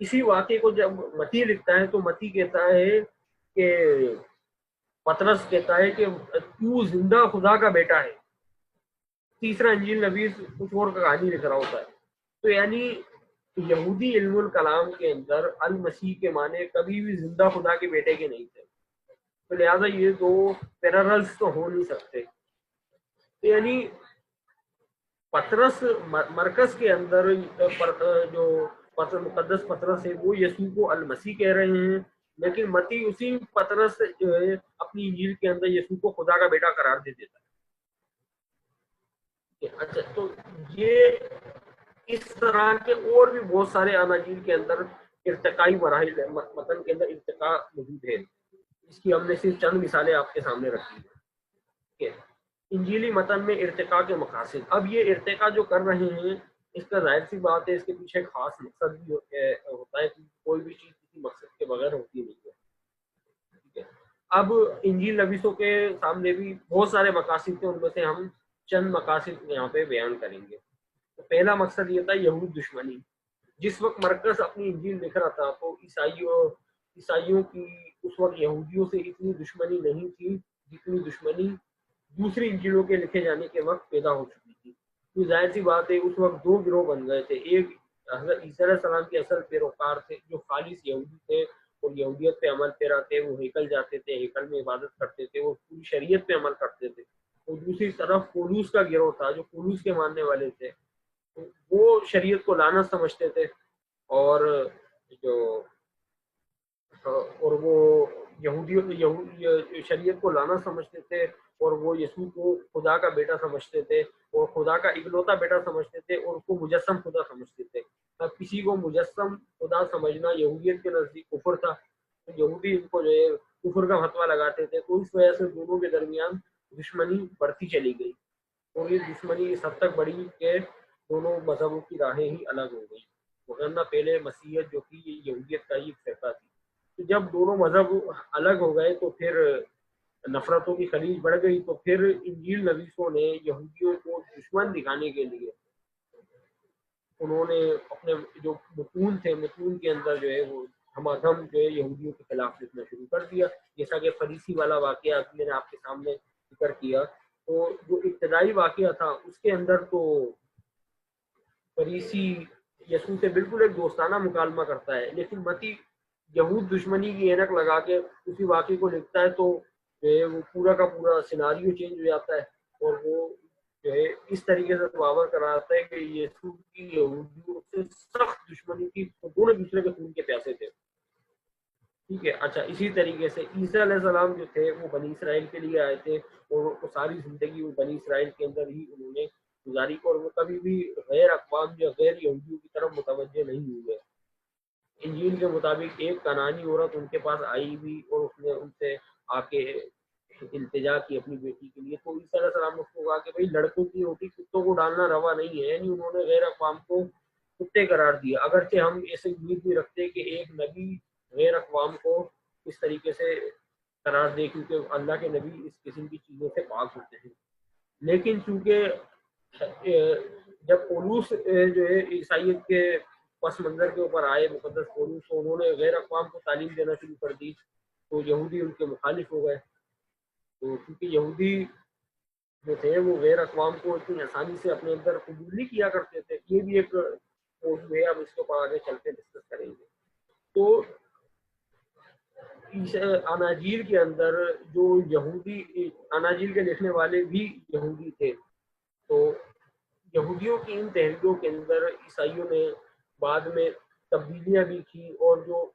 اسی واقعے کو جب متی لکھتا ہے تو متی کہتا ہے کہ پطرس کہتا ہے کہ تو زندہ خدا کا بیٹا ہے۔ تیسرا انجیل نویس کچھ اور کہانی لکھ رہا ہوتا ہے۔ تو یعنی یہودی علم الکلام کے اندر المسیح کے معنی کبھی بھی زندہ خدا کے بیٹے کے نہیں تھے، تو لہٰذا یہ دو پیراللز تو ہو نہیں سکتے۔ تو یعنی پطرس مرکز کے اندر جو مقدس پطرس ہے وہ یسوع کو المسیح کہہ رہے ہیں، لیکن متی اسی پطرس جو ہے اپنی انجیل کے اندر یسوع کو خدا کا بیٹا قرار دے دیتا ہے۔ اچھا، تو یہ اس طرح کے اور بھی بہت سارے اناجیل کے اندر ارتقائی مراحل متن کے اندر ارتقاء موجود ہے۔ اس کی ہم نے صرف چند مثالیں آپ کے سامنے رکھی ہیں۔ انجیلی متن میں ارتقاء کے مقاصد، اب یہ ارتقاء جو کر رہے ہیں اس کا ظاہر سی بات ہے اس کے پیچھے خاص مقصد بھی ہوتا ہے، کوئی بھی چیز کسی مقصد کے بغیر ہوتی نہیں ہے۔ ٹھیک ہے، اب انجیل نویسوں کے سامنے بھی بہت سارے مقاصد تھے، ان میں سے ہم چند مقاصد یہاں پہ بیان کریں گے۔ تو پہلا مقصد یہ تھا یہود دشمنی۔ جس وقت مرکز اپنی انجیل لکھ رہا تھا تو عیسائیوں کی اس وقت یہودیوں سے اتنی دشمنی نہیں تھی جتنی دشمنی دوسری انجیلوں کے لکھے جانے کے وقت پیدا ہو چکی تھی۔ تو ظاہر سی بات ہے اس وقت دو گروہ بن گئے تھے، ایک حضرت عیسیٰ علیہ السلام کے اصل پیروکار تھے جو خالص یہودی تھے اور یہودیت پہ عمل پیرا تھے، وہ ہیکل جاتے تھے، ہیکل میں عبادت کرتے تھے، وہ پوری شریعت پہ عمل کرتے تھے۔ اور دوسری طرف پولوس کا گروہ تھا جو پولوس کے ماننے والے تھے، وہ شریعت کو لعنت سمجھتے تھے اور جو اور وہ شریعت کو لانا سمجھتے تھے اور وہ یسوع کو خدا کا بیٹا سمجھتے تھے اور خدا کا اکلوتا بیٹا سمجھتے تھے اور اس کو مجسم خدا سمجھتے تھے۔ اب کسی کو مجسم خدا سمجھنا یہودیت کے نزدیک کفر تھا، تو یہودی ان کو جو ہے کفر کا فتویٰ لگاتے تھے، تو اس وجہ سے دونوں کے درمیان دشمنی بڑھتی چلی گئی اور یہ دشمنی اس حد تک بڑھی کہ دونوں مذہبوں کی راہیں ہی الگ ہو گئی، ورنہ پہلے مسیحیت جو تھی یہ یہودیت کا ہی فرقہ تھی۔ تو جب دونوں مذہب الگ ہو گئے تو پھر نفرتوں کی خلیج بڑھ گئی، تو پھر انجیل نویسوں نے یہودیوں کو دشمن دکھانے کے لیے انہوں نے اپنے جو متون تھے، متون کے اندر جو ہے وہ ہمادم جو ہے یہودیوں کے خلاف لکھنا شروع کر دیا، جیسا کہ فریسی والا واقعہ میں نے آپ کے سامنے ذکر کیا۔ تو جو ابتدائی واقعہ تھا اس کے اندر تو فریسی یسوع سے بالکل ایک دوستانہ مکالمہ کرتا ہے، لیکن متی یہود دشمنی کی اینک لگا کے اسی واقعے کو لکھتا ہے تو وہ پورا کا پورا سیناریو چینج ہو جاتا ہے اور وہ جو ہے اس طریقے سے باور کراتا ہے کہ یسوع کی یہودیوں سے سخت دشمنی تھی، دونوں دوسرے کے خون کے پیاسے تھے۔ ٹھیک ہے، اچھا، اسی طریقے سے عیسیٰ علیہ السلام جو تھے وہ بنی اسرائیل کے لیے آئے تھے اور وہ ساری زندگی وہ بنی اسرائیل کے اندر ہی انہوں نے گزاری اور وہ کبھی بھی غیر اقوام یا غیر یہودیوں کی طرف متوجہ نہیں ہوئے۔ انجیل کے مطابق ایک کنعانی عورت ان کے پاس آئی بھی اور اس نے ان سے آ کے التجا کی اپنی بیٹی کے لیے، تو عیسیٰ علیہ السلام نے اس کو کہا کہ بھائی لڑکوں کی روٹی کتوں کو ڈالنا روا نہیں ہے، یعنی انہوں نے غیر اقوام کو کتے قرار دیا، اگرچہ ہم ایسے امید بھی رکھتے کہ ایک نبی غیر اقوام کو اس طریقے سے قرار دے، کیونکہ اللہ کے نبی اس قسم کی چیزوں سے پاک ہوتے ہیں۔ لیکن چونکہ جب پولوس جو ہے عیسائیت کے پس منظر کے اوپر آئے، مقدس پولوس، تو انہوں نے غیر اقوام کو تعلیم دینا شروع کر دی، تو یہودی ان کے مخالف ہو گئے۔ تو کیونکہ یہودی جو تھے وہ غیر اقوام کو اتنی آسانی سے اپنے اندر قبول نہیں کیا کرتے تھے۔ یہ بھی ایک موضوع ہے، اب اس کے اوپر آگے چل کے ڈسکس کریں گے۔ تو اناجیل کے اندر جو یہودی، اناجیل کے لکھنے والے بھی یہودی تھے، تو یہودیوں کی ان تحریکوں کے اندر عیسائیوں نے بعد میں تبدیلیاں بھی کی، اور جو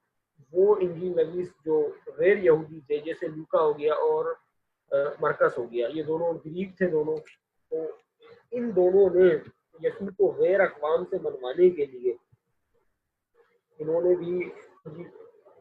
وہ انجیل نویس جو غیر یہودی تھے جیسے لوکا ہو گیا اور مرکس ہو گیا، یہ دونوں گریک تھے دونوں، تو ان دونوں نے یسوع کو غیر اقوام سے منوانے کے لیے انہوں نے بھی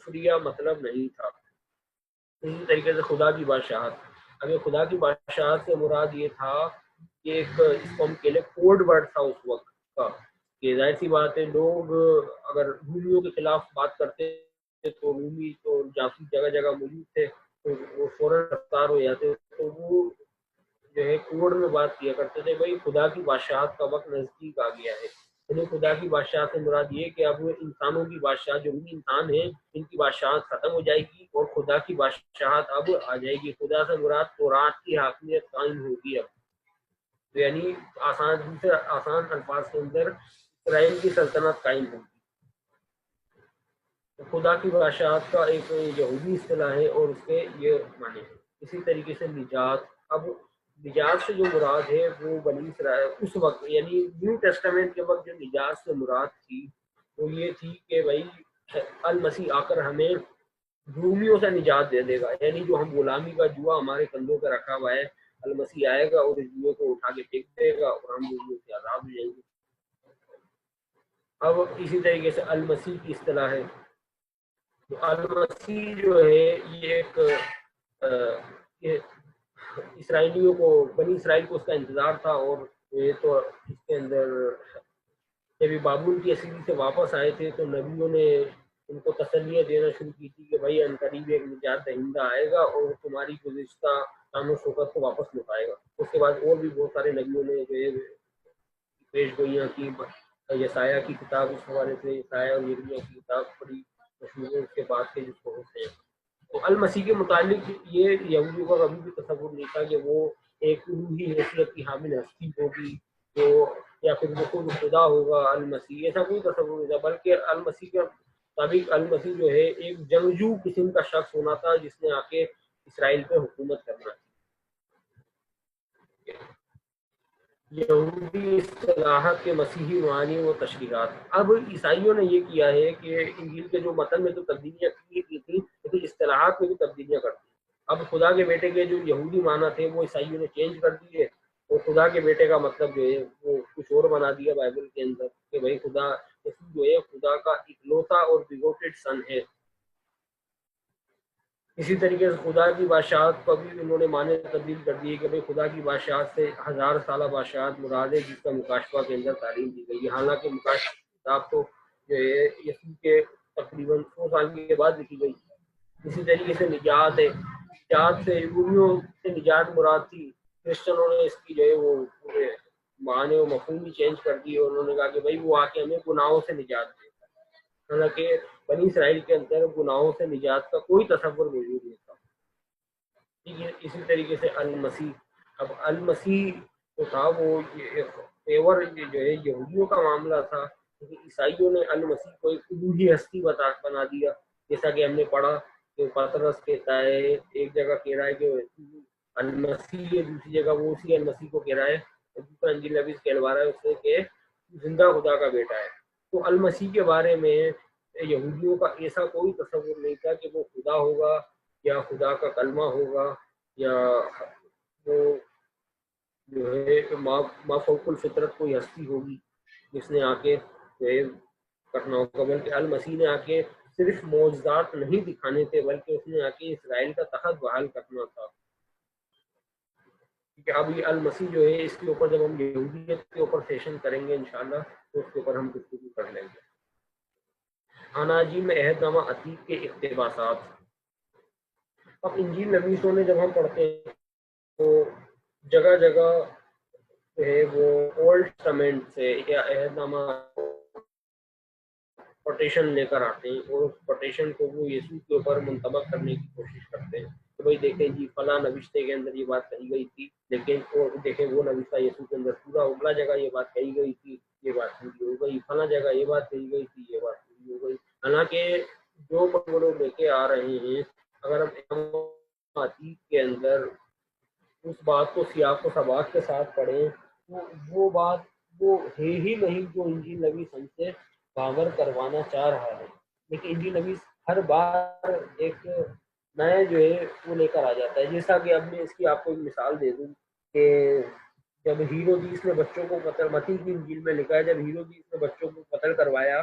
کفریہ مطلب نہیں تھا۔ اسی طریقے سے خدا کی بادشاہت، اگر خدا کی بادشاہت سے مراد یہ تھا کہ ایک اس کو ہم کے لیے کوڈ ورڈ تھا اس وقت کا، کہ ظاہر سی بات ہے لوگ اگر رومیوں کے خلاف بات کرتے تو رومی تو جاسوس جگہ جگہ موجود تھے، تو وہ فوراً گرفتار ہو جاتے، تو وہ جو ہے کوڈ میں بات کیا کرتے تھے بھائی خدا کی بادشاہت کا وقت نزدیک آ گیا ہے۔ یعنی خدا کی بادشاہت سے مراد یہ کہ اب انسانوں کی بادشاہت، جو بھی انسان ہیں ان کی بادشاہت ختم ہو جائے گی اور خدا کی بادشاہت اب آ جائے گی۔ خدا سے مراد تورات کی حاکمیت قائم ہوگی اب، یعنی آسان الفاظ کے اندر اسرائیل کی سلطنت قائم ہوگی۔ خدا کی بادشاہت کا ایک یہودی اصطلاح ہے اور اس کے یہ معنی ہے۔ اسی طریقے سے نجات، اب نجات سے جو مراد ہے وہ بنی اسرائیل اس وقت، یعنی نیو ٹیسٹامنٹ کے وقت جو نجات سے مراد تھی وہ یہ تھی کہ بھائی المسیح آ کر ہمیں رومیوں سے نجات دے دے گا، یعنی جو ہم غلامی کا جوا ہمارے کندھوں پہ رکھا ہوا ہے، المسیح آئے گا اور اس جوئے کو اٹھا کے پھینک دے گا اور ہم رومیوں سے آزاد ہو جائیں گے۔ اب اسی طریقے سے المسیح کی اصطلاح ہے، تو المسیح جو ہے یہ ایک یہ اسرائیلیوں کو، بنی اسرائیل کو اس کا انتظار تھا، اور یہ تو اس کے اندر جب یہ بابل کی اسیری سے واپس آئے تھے تو نبیوں نے ان کو تسلیاں دینا شروع کی تھی کہ بھائی عنقریب ایک نجات دہندہ آئے گا اور تمہاری گزشتہ شان و شوکت کو واپس لوٹائے گا۔ اس کے بعد اور بھی بہت سارے نبیوں نے جو ہے پیش گوئیاں کی، یسایہ کی کتاب اس حوالے سے، یسایہ اور یرمیہ کی کتاب بڑی مشہور ہے اس کے بعد کے جس کو ہوتے ہیں۔ تو المسیح کے متعلق یہ یہودیوں کا کبھی بھی تصور نہیں تھا کہ وہ ایک روحی حیثیت کی حامل ہستی ہوگی جو، یا پھر وہ خود خدا ہوگا المسیح، ایسا کوئی تصور نہیں تھا، بلکہ المسیح کے مطابق المسیح جو ہے ایک جنگجو قسم کا شخص ہونا تھا جس نے آ کے اسرائیل پہ حکومت کرنا تھی۔ یہودی اصطلاحات کے مسیحی معانی و تشریحات، اب عیسائیوں نے یہ کیا ہے کہ انجیل کے جو متن میں تو تبدیلیاں کی تھی لیکن اصطلاحات میں بھی تبدیلیاں کر دی۔ اب خدا کے بیٹے کے جو یہودی معنی تھے وہ عیسائیوں نے چینج کر دیے، اور خدا کے بیٹے کا مطلب جو ہے وہ کچھ اور بنا دیا بائبل کے اندر، کہ بھائی خدا یسوع جو ہے خدا کا اکلوتا اور بیگوٹڈ سن ہے۔ اسی طریقے سے خدا کی بادشاہت کو بھی انہوں نے معنی تبدیل کر دیے کہ بھائی خدا کی بادشاہت سے 1000 سالہ بادشاہت مراد ہے جس کا مکاشفہ کے اندر تعلیم دی گئی ہے، حالانکہ مکاشفہ کی کتاب تو جو ہے یسوع کے تقریباً 100 سال کے بعد لکھی گئی۔ اسی طریقے سے نجات ہے، نجات سے رومیوں سے نجات مراد تھی، کرسچنوں نے اس کی جو ہے وہ پورے معنی و مفہوم ہی چینج کر دی، اور انہوں نے کہا کہ بھائی وہ آ کے ہمیں گناہوں سے نجات دے گا، حالانکہ بنی اسرائیل کے اندر گناہوں سے نجات کا کوئی تصور موجود نہیں تھا۔ ٹھیک ہے، اسی طریقے سے المسیح، اب المسیح جو تھا وہ فیور جو ہے یہودیوں کا معاملہ تھا، لیکن عیسائیوں نے المسیح کو ایک الوہی ہستی بنا دیا، جیسا کہ ہم نے پڑھا کہ پطرس کہتا ہے، ایک جگہ کہہ رہا ہے کہ المسیح ہے، دوسری جگہ وہ اسی المسیح کو کہہ رہا ہے، دوسرا انجیل نویس کہلوا رہا ہے اس سے کہ زندہ خدا کا بیٹا ہے۔ تو المسیح کے بارے میں یہودیوں کا ایسا کوئی تصور نہیں تھا کہ وہ خدا ہوگا یا خدا کا کلمہ ہوگا یا وہ جو ہے ما فوق الفطرت کوئی ہستی ہوگی جس نے آ کے جو ہے کرنا ہوگا، بلکہ المسیح نے آ کے صرف معجزات نہیں دکھانے تھے بلکہ اس نے آ کے اسرائیل کا تخت بحال کرنا تھا۔ کہ اب یہ المسیح جو ہے اس کے اوپر جب ہم یہودیت کے اوپر سیشن کریں گے انشاءاللہ تو اس کے اوپر ہم گفتگو کر لیں گے۔ اناجیل میں عہد نامہ عتیق کے اقتباسات، اب انجیل نویسوں نے جب ہم پڑھتے ہیں تو جگہ جگہ جو ہے وہ اولڈ ٹیسٹامنٹ سے یا عہد نامہ کوٹیشن لے کر آتے ہیں اور اس کوٹیشن کو وہ یسوع کے اوپر منطبق کرنے کی کوشش کرتے ہیں کہ بھائی دیکھیں جی فلاں نوشتے کے اندر یہ بات کہی گئی تھی، لیکن دیکھیں وہ نوشتہ یسوع کے اندر پورا اگلا جگہ یہ بات کہی گئی تھی، یہ بات پوری ہو گئی، فلاں جگہ یہ بات کہی گئی تھی، یہ بات پوری ہو گئی۔ حالانکہ جو وہ لوگ لے کے آ رہے ہیں، اگر ہم عتیق کے اندر اس بات کو سیاق و سباق کے ساتھ پڑھیں تو وہ بات وہ ہے ہی نہیں جو انجیل نویس ہم سے باور کروانا چاہ رہا ہے، لیکن انجیل نویس ہر بار ایک نیا جو ہے وہ لے کر آ جاتا ہے۔ جیسا کہ اب میں اس کی آپ کو ایک مثال دے دوں کہ جب ہیرودیس نے بچوں کو قتل، متی کی انجیل میں لکھا ہے جب ہیرودیس نے بچوں کو قتل کروایا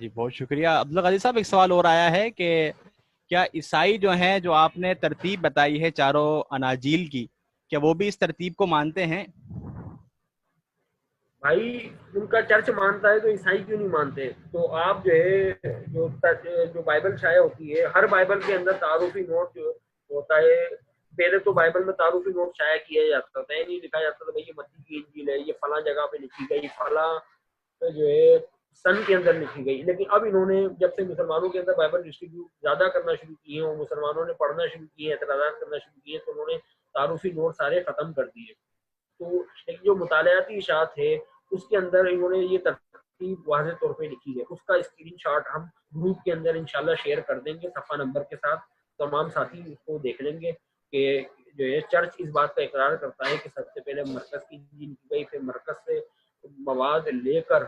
جی بہت شکریہ عبدالغنی صاحب. ایک سوال اور آیا ہے کہ کیا عیسائی جو ہیں جو آپ نے ترتیب بتائی ہے چاروں اناجیل کی، کیا وہ بھی اس ترتیب کو مانتے ہیں؟ بھائی ان کا چرچ مانتا ہے تو عیسائی کیوں نہیں مانتے؟ تو آپ جو ہے جو بائبل شائع ہوتی ہے، ہر بائبل کے اندر تعارفی نوٹ جو ہوتا ہے، پہلے تو بائبل میں تعارفی نوٹ شائع کیا جاتا تھا، یہ نہیں لکھا جاتا تھا بھائی یہ متی کی انجیل ہے، یہ فلاں جگہ پہ لکھی گئی، فلاں جو ہے سن کے اندر لکھی گئی. لیکن اب انہوں نے جب سے مسلمانوں کے اندر بائبل ڈسٹریبیوٹ زیادہ کرنا شروع کیے ہیں اور مسلمانوں نے پڑھنا شروع کیے ہیں، اعتراضات کرنا شروع کیے، تو انہوں نے تعارفی نوٹ سارے ختم کر دیے. تو ایک جو مطالعاتی اشاعت ہے اس کے اندر انہوں نے یہ ترتیب واضح طور پہ لکھی ہے. اس کا اسکرین شاٹ ہم گروپ کے اندر انشاءاللہ شیئر کر دیں گے صفحہ نمبر کے ساتھ. تمام ساتھی اس کو دیکھ لیں گے کہ جو ہے چرچ اس بات کا اقرار کرتا ہے کہ سب سے پہلے مرکز کی انجیل کی گئی، پھر مرکز سے مواد لے کر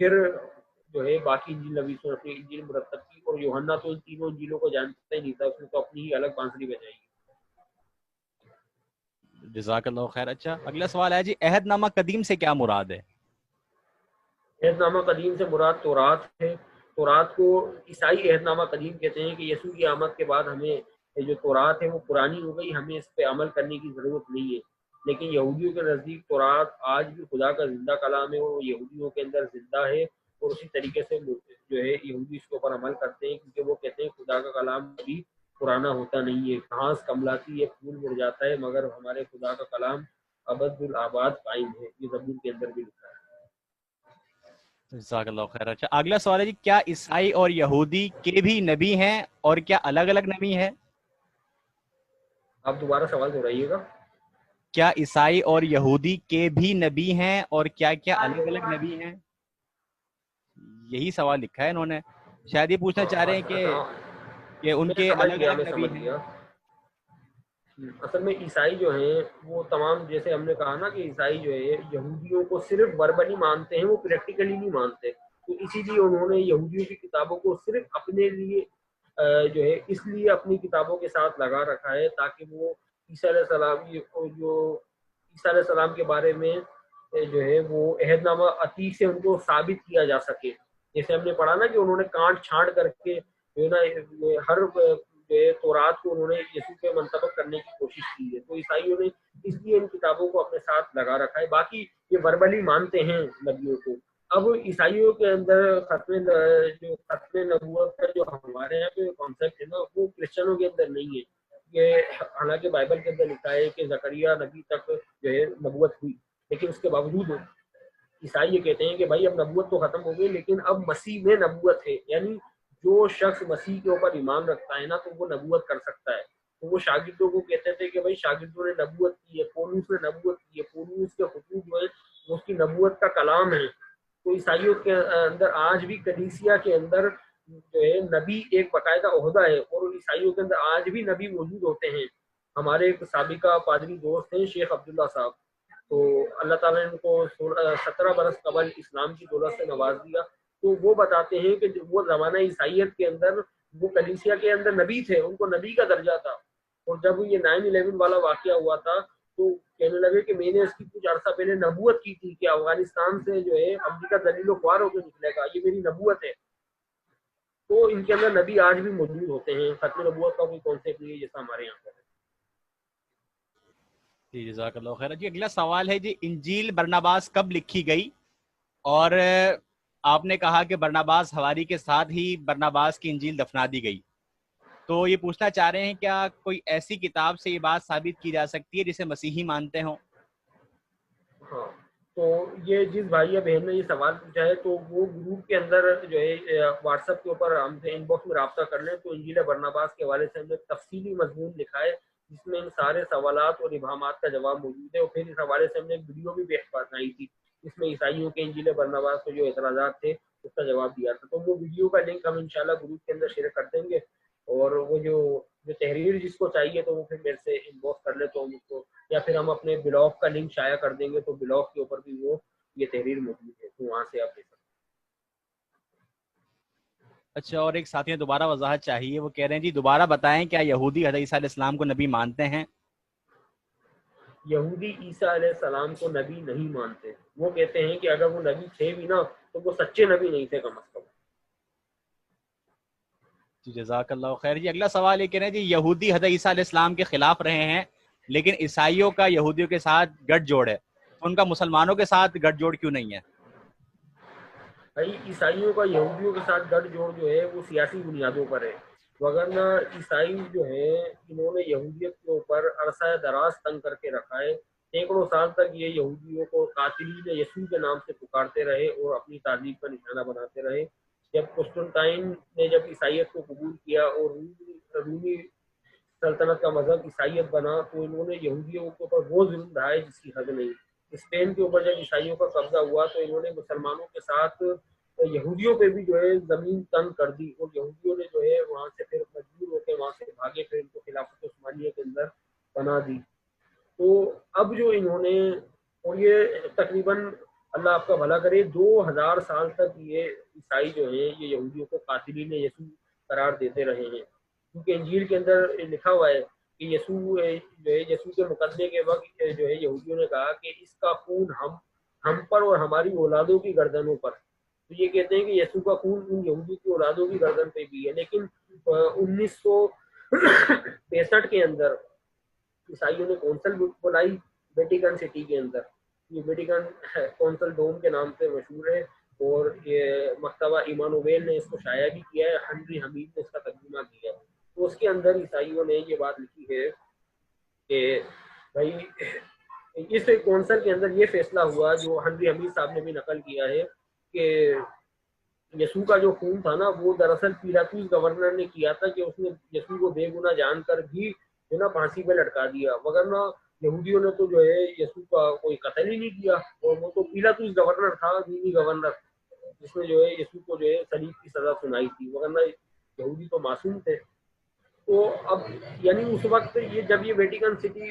پھر جو ہے باقی انجیل نبی سے اپنی انجیل مرتب کی. اور یوحنا تو ان تینوں انجیلوں کو جانتا ہی نہیں تھا، اس نے تو اپنی ہی الگ بانسری بجائی. جزاک اللہ خیر. اچھا اگلا سوال ہے جی، عہد نامہ قدیم سے کیا مراد ہے؟ عہد نامہ قدیم سے مراد تورات ہے. تورات کو عیسائی عہد نامہ قدیم کہتے ہیں کہ یسوع کی آمد کے بعد ہمیں جو تورات ہے وہ پرانی ہو گئی، ہمیں اس پہ عمل کرنے کی ضرورت نہیں ہے. لیکن یہودیوں کے نزدیک تورات آج بھی خدا کا زندہ کلام ہے اور یہودیوں کے اندر زندہ ہے، اور اسی طریقے سے جو ہے یہودی اس کے اوپر عمل کرتے ہیں، کیونکہ وہ کہتے ہیں خدا کا کلام بھی پرانا ہوتا نہیں ہے. گھاس کملاتی ہے، پھول مر جاتا ہے، مگر ہمارے خدا کا کلام ابد الآباد قائم ہے. یہ زبور کے اندر بھی لکھا ہے. جزاک اللہ خیر. اچھا اگلا سوال ہے جی، کیا عیسائی اور یہودی کے بھی نبی ہیں اور کیا الگ الگ نبی ہیں؟ آپ دوبارہ سوال دہرائیے گا. کیا عیسائی اور یہودی کے بھی نبی ہیں اور کیا کیا الگ الگ نبی ہیں؟ یہی سوال لکھا ہے انہوں نے. شاید یہ پوچھنا چاہ رہے ہیں کہ ان میں کے سمجھ الگ گیا الگ میں نبی سمجھ ہیں. گیا. اصل میں عیسائی جو ہیں وہ تمام، جیسے ہم نے کہا نا کہ عیسائی جو ہے یہودیوں کو صرف وربلی مانتے ہیں، وہ پریکٹیکلی نہیں مانتے. تو اسی لیے انہوں نے یہودیوں کی کتابوں کو صرف اپنے لیے جو ہے اس لیے اپنی کتابوں کے ساتھ لگا رکھا ہے تاکہ وہ عیسیٰ علیہ السلام عیسیٰ علیہ السلام کے بارے میں جو ہے وہ عہد نامہ عتیق سے ان کو ثابت کیا جا سکے. جیسے ہم نے پڑھا نا کہ انہوں نے کانٹ چھانٹ کر کے جو ہے نا ہر تورات کو انہوں نے یسوع پہ منتخب کرنے کی کوشش کی ہے. تو عیسائیوں نے اس لیے ان کتابوں کو اپنے ساتھ لگا رکھا ہے. باقی یہ وربلی مانتے ہیں نبیوں کو. اب عیسائیوں کے اندر ختم نبوت کا جو ہمارے یہاں پہ کانسیپٹ ہے نا، وہ کرسچنوں کے اندر نہیں ہے. یہ حالانکہ بائبل کے اندر لکھا ہے کہ زکریا نبی تک جو ہے نبوت ہوئی، لیکن اس کے باوجود عیسائی یہ کہتے ہیں کہ بھائی اب نبوت تو ختم ہو گئی، لیکن اب مسیح میں نبوت ہے. یعنی جو شخص مسیح کے اوپر ایمان رکھتا ہے نا تو وہ نبوت کر سکتا ہے. تو وہ شاگردوں کو کہتے تھے کہ بھائی شاگردوں نے نبوت کی ہے، پولوس نے نبوت کی ہے، پولوس کے خطوط جو ہے وہ اس کی نبوت کا کلام ہے. تو عیسائیوں کے اندر آج بھی کلیسیا کے اندر جو ہے نبی ایک باقاعدہ عہدہ ہے، اور عیسائیوں کے اندر آج بھی نبی موجود ہوتے ہیں. ہمارے ایک سابقہ پادری دوست ہیں شیخ عبداللہ صاحب، تو اللہ تعالیٰ نے ان کو 17 برس قبل اسلام کی دولت سے نواز دیا. تو وہ بتاتے ہیں کہ وہ زمانہ عیسائیت کے اندر وہ کلیسیا کے اندر نبی تھے، ان کو نبی کا درجہ تھا. اور جب یہ 9/11 والا واقعہ ہوا تھا تو کہنے لگے کہ میں نے اس کی کچھ عرصہ پہلے نبوت کی تھی کہ افغانستان سے جو ہے امریکہ ذلیل و خوار ہو کے نکلے گا، یہ میری نبوت ہے. تو ان کے اندر نبی آج بھی موجود ہوتے ہیں. ختم نبوت کا کوئی کانسیپٹ نہیں ہے جیسا ہمارے یہاں پر ہے. جی جزاک اللہ خیر. جی اگلا سوال ہے جی، انجیل برناباس کب لکھی گئی؟ اور آپ نے کہا کہ برناباس حواری کے ساتھ ہی برناباس کی انجیل دفنا دی گئی. تو یہ پوچھنا چاہ رہے ہیں کیا کوئی ایسی کتاب سے یہ بات ثابت کی جا سکتی ہے جسے مسیحی مانتے ہوں؟ ہاں، تو یہ جس بھائی یا بہن نے یہ سوال پوچھا ہے تو وہ گروپ کے اندر جو ہے واٹس ایپ کے اوپر ہم سے ان باکس میں رابطہ کر لیں. تو انجیل برناباس کے حوالے سے ہم نے تفصیلی مضمون لکھا ہے جس میں ان سارے سوالات اور ابہامات کا جواب موجود ہے. اور پھر اس حوالے سے ہم نے ویڈیو بھی بنائی تھی جس میں عیسائیوں کے انجیل برناباس کے جو اعتراضات تھے اس کا جواب دیا تھا. تو وہ ویڈیو کا لنک ہم انشاءاللہ گروپ کے اندر شیئر کر دیں گے. اور وہ جو تحریر جس کو چاہیے تو وہ پھر میرے سے ان باکس کر لے تو ہم اس کو، یا پھر ہم اپنے بلاگ کا لنک شائع کر دیں گے تو بلاگ کے اوپر بھی وہ یہ تحریر موجود ہے، تو وہاں سے آپ لے سکتے ہیں. اچھا، اور ایک ساتھی نے دوبارہ وضاحت چاہیے، وہ کہہ رہے ہیں جی دوبارہ بتائیں کیا یہودی حضرت عیسیٰ علیہ السلام کو نبی مانتے ہیں؟ یہودی عیسیٰ علیہ السلام کو نبی نہیں مانتے. وہ کہتے ہیں کہ اگر وہ نبی تھے بھی نا تو وہ سچے نبی نہیں تھے کم از کم. جی جزاک اللہ خیر. جی اگلا سوال یہ کہہ رہے ہیں جی یہودی حضرت عیسیٰ علیہ السلام کے خلاف رہے ہیں لیکن عیسائیوں کا یہودیوں کے ساتھ گٹھ جوڑ ہے, تو ان کا مسلمانوں کے ساتھ گٹھ جوڑ کیوں نہیں ہے؟ بھائی عیسائیوں کا یہودیوں کے ساتھ گٹھ جوڑ جو ہے وہ سیاسی بنیادوں پر ہے, وگرنہ عیسائی جو ہیں انہوں نے یہودیت کے اوپر عرصہ دراز تنگ کر کے رکھا ہے. سینکڑوں سال تک یہ یہودیوں کو قاتلین یسوع کے نام سے پکارتے رہے اور اپنی تعریف کا نشانہ بناتے رہے. جب قسطنطین نے جب عیسائیت کو قبول کیا اور رومی سلطنت کا مذہب عیسائیت بنا تو انہوں نے یہودیوں کے اوپر وہ ظلم ڈھائے جس کی حد نہیں. اسپین کے اوپر جب عیسائیوں کا قبضہ ہوا تو انہوں نے مسلمانوں کے ساتھ یہودیوں پہ بھی جو ہے زمین تنگ کر دی, اور یہودیوں نے جو ہے وہاں سے پھر مجبور ہو کے وہاں سے بھاگے, پھر ان کو خلافت عثمانیہ کے اندر بنا دی. تو اب جو انہوں نے, اور یہ تقریباً اللہ آپ کا بھلا کرے 2000 سال تک یہ عیسائی جو ہیں یہ یہودیوں کو قاتلین یسوع قرار دیتے رہے ہیں, کیونکہ انجیل کے اندر لکھا ہوا ہے کہ یسوع جو ہے یسوع کے مقدمے کے وقت جو ہے یہودیوں نے کہا کہ اس کا خون ہم پر اور ہماری اولادوں کی گردنوں پر. تو یہ کہتے ہیں کہ یسوع کا خون ان یہودی کی اولادوں کی گردن پہ بھی ہے. لیکن 1965 کے اندر عیسائیوں نے کونسل بلائی ویٹیکن سٹی کے اندر, یہ ویٹیکن کونسل ڈوم کے نام سے مشہور ہے, اور یہ مکتبہ ایمانویل نے اس کو شائع بھی کیا ہے, ہنری حمید نے اس کا ترجمہ کیا ہے. تو اس کے اندر عیسائیوں نے یہ بات لکھی ہے کہ بھائی اس کونسل کے اندر یہ فیصلہ ہوا جو ہنری حمید صاحب نے بھی نقل کیا ہے کہ یسوع کا جو خون تھا نا وہ دراصل پیلاطس گورنر نے کیا تھا کہ اس نے یسوع کو بے گناہ جان کر بھی جو نا پھانسی پہ لٹکا دیا, وگرنہ یہودیوں نے تو جو ہے یسوع کا کوئی قتل ہی نہیں کیا, اور وہ تو پیلاطس گورنر تھا, دینی گورنر, جس نے جو ہے یسوع کو جو ہے صلیب کی سزا سنائی تھی, ورنہ یہودی تو معصوم تھے. تو اب یعنی اس وقت یہ جب یہ ویٹیکن سٹی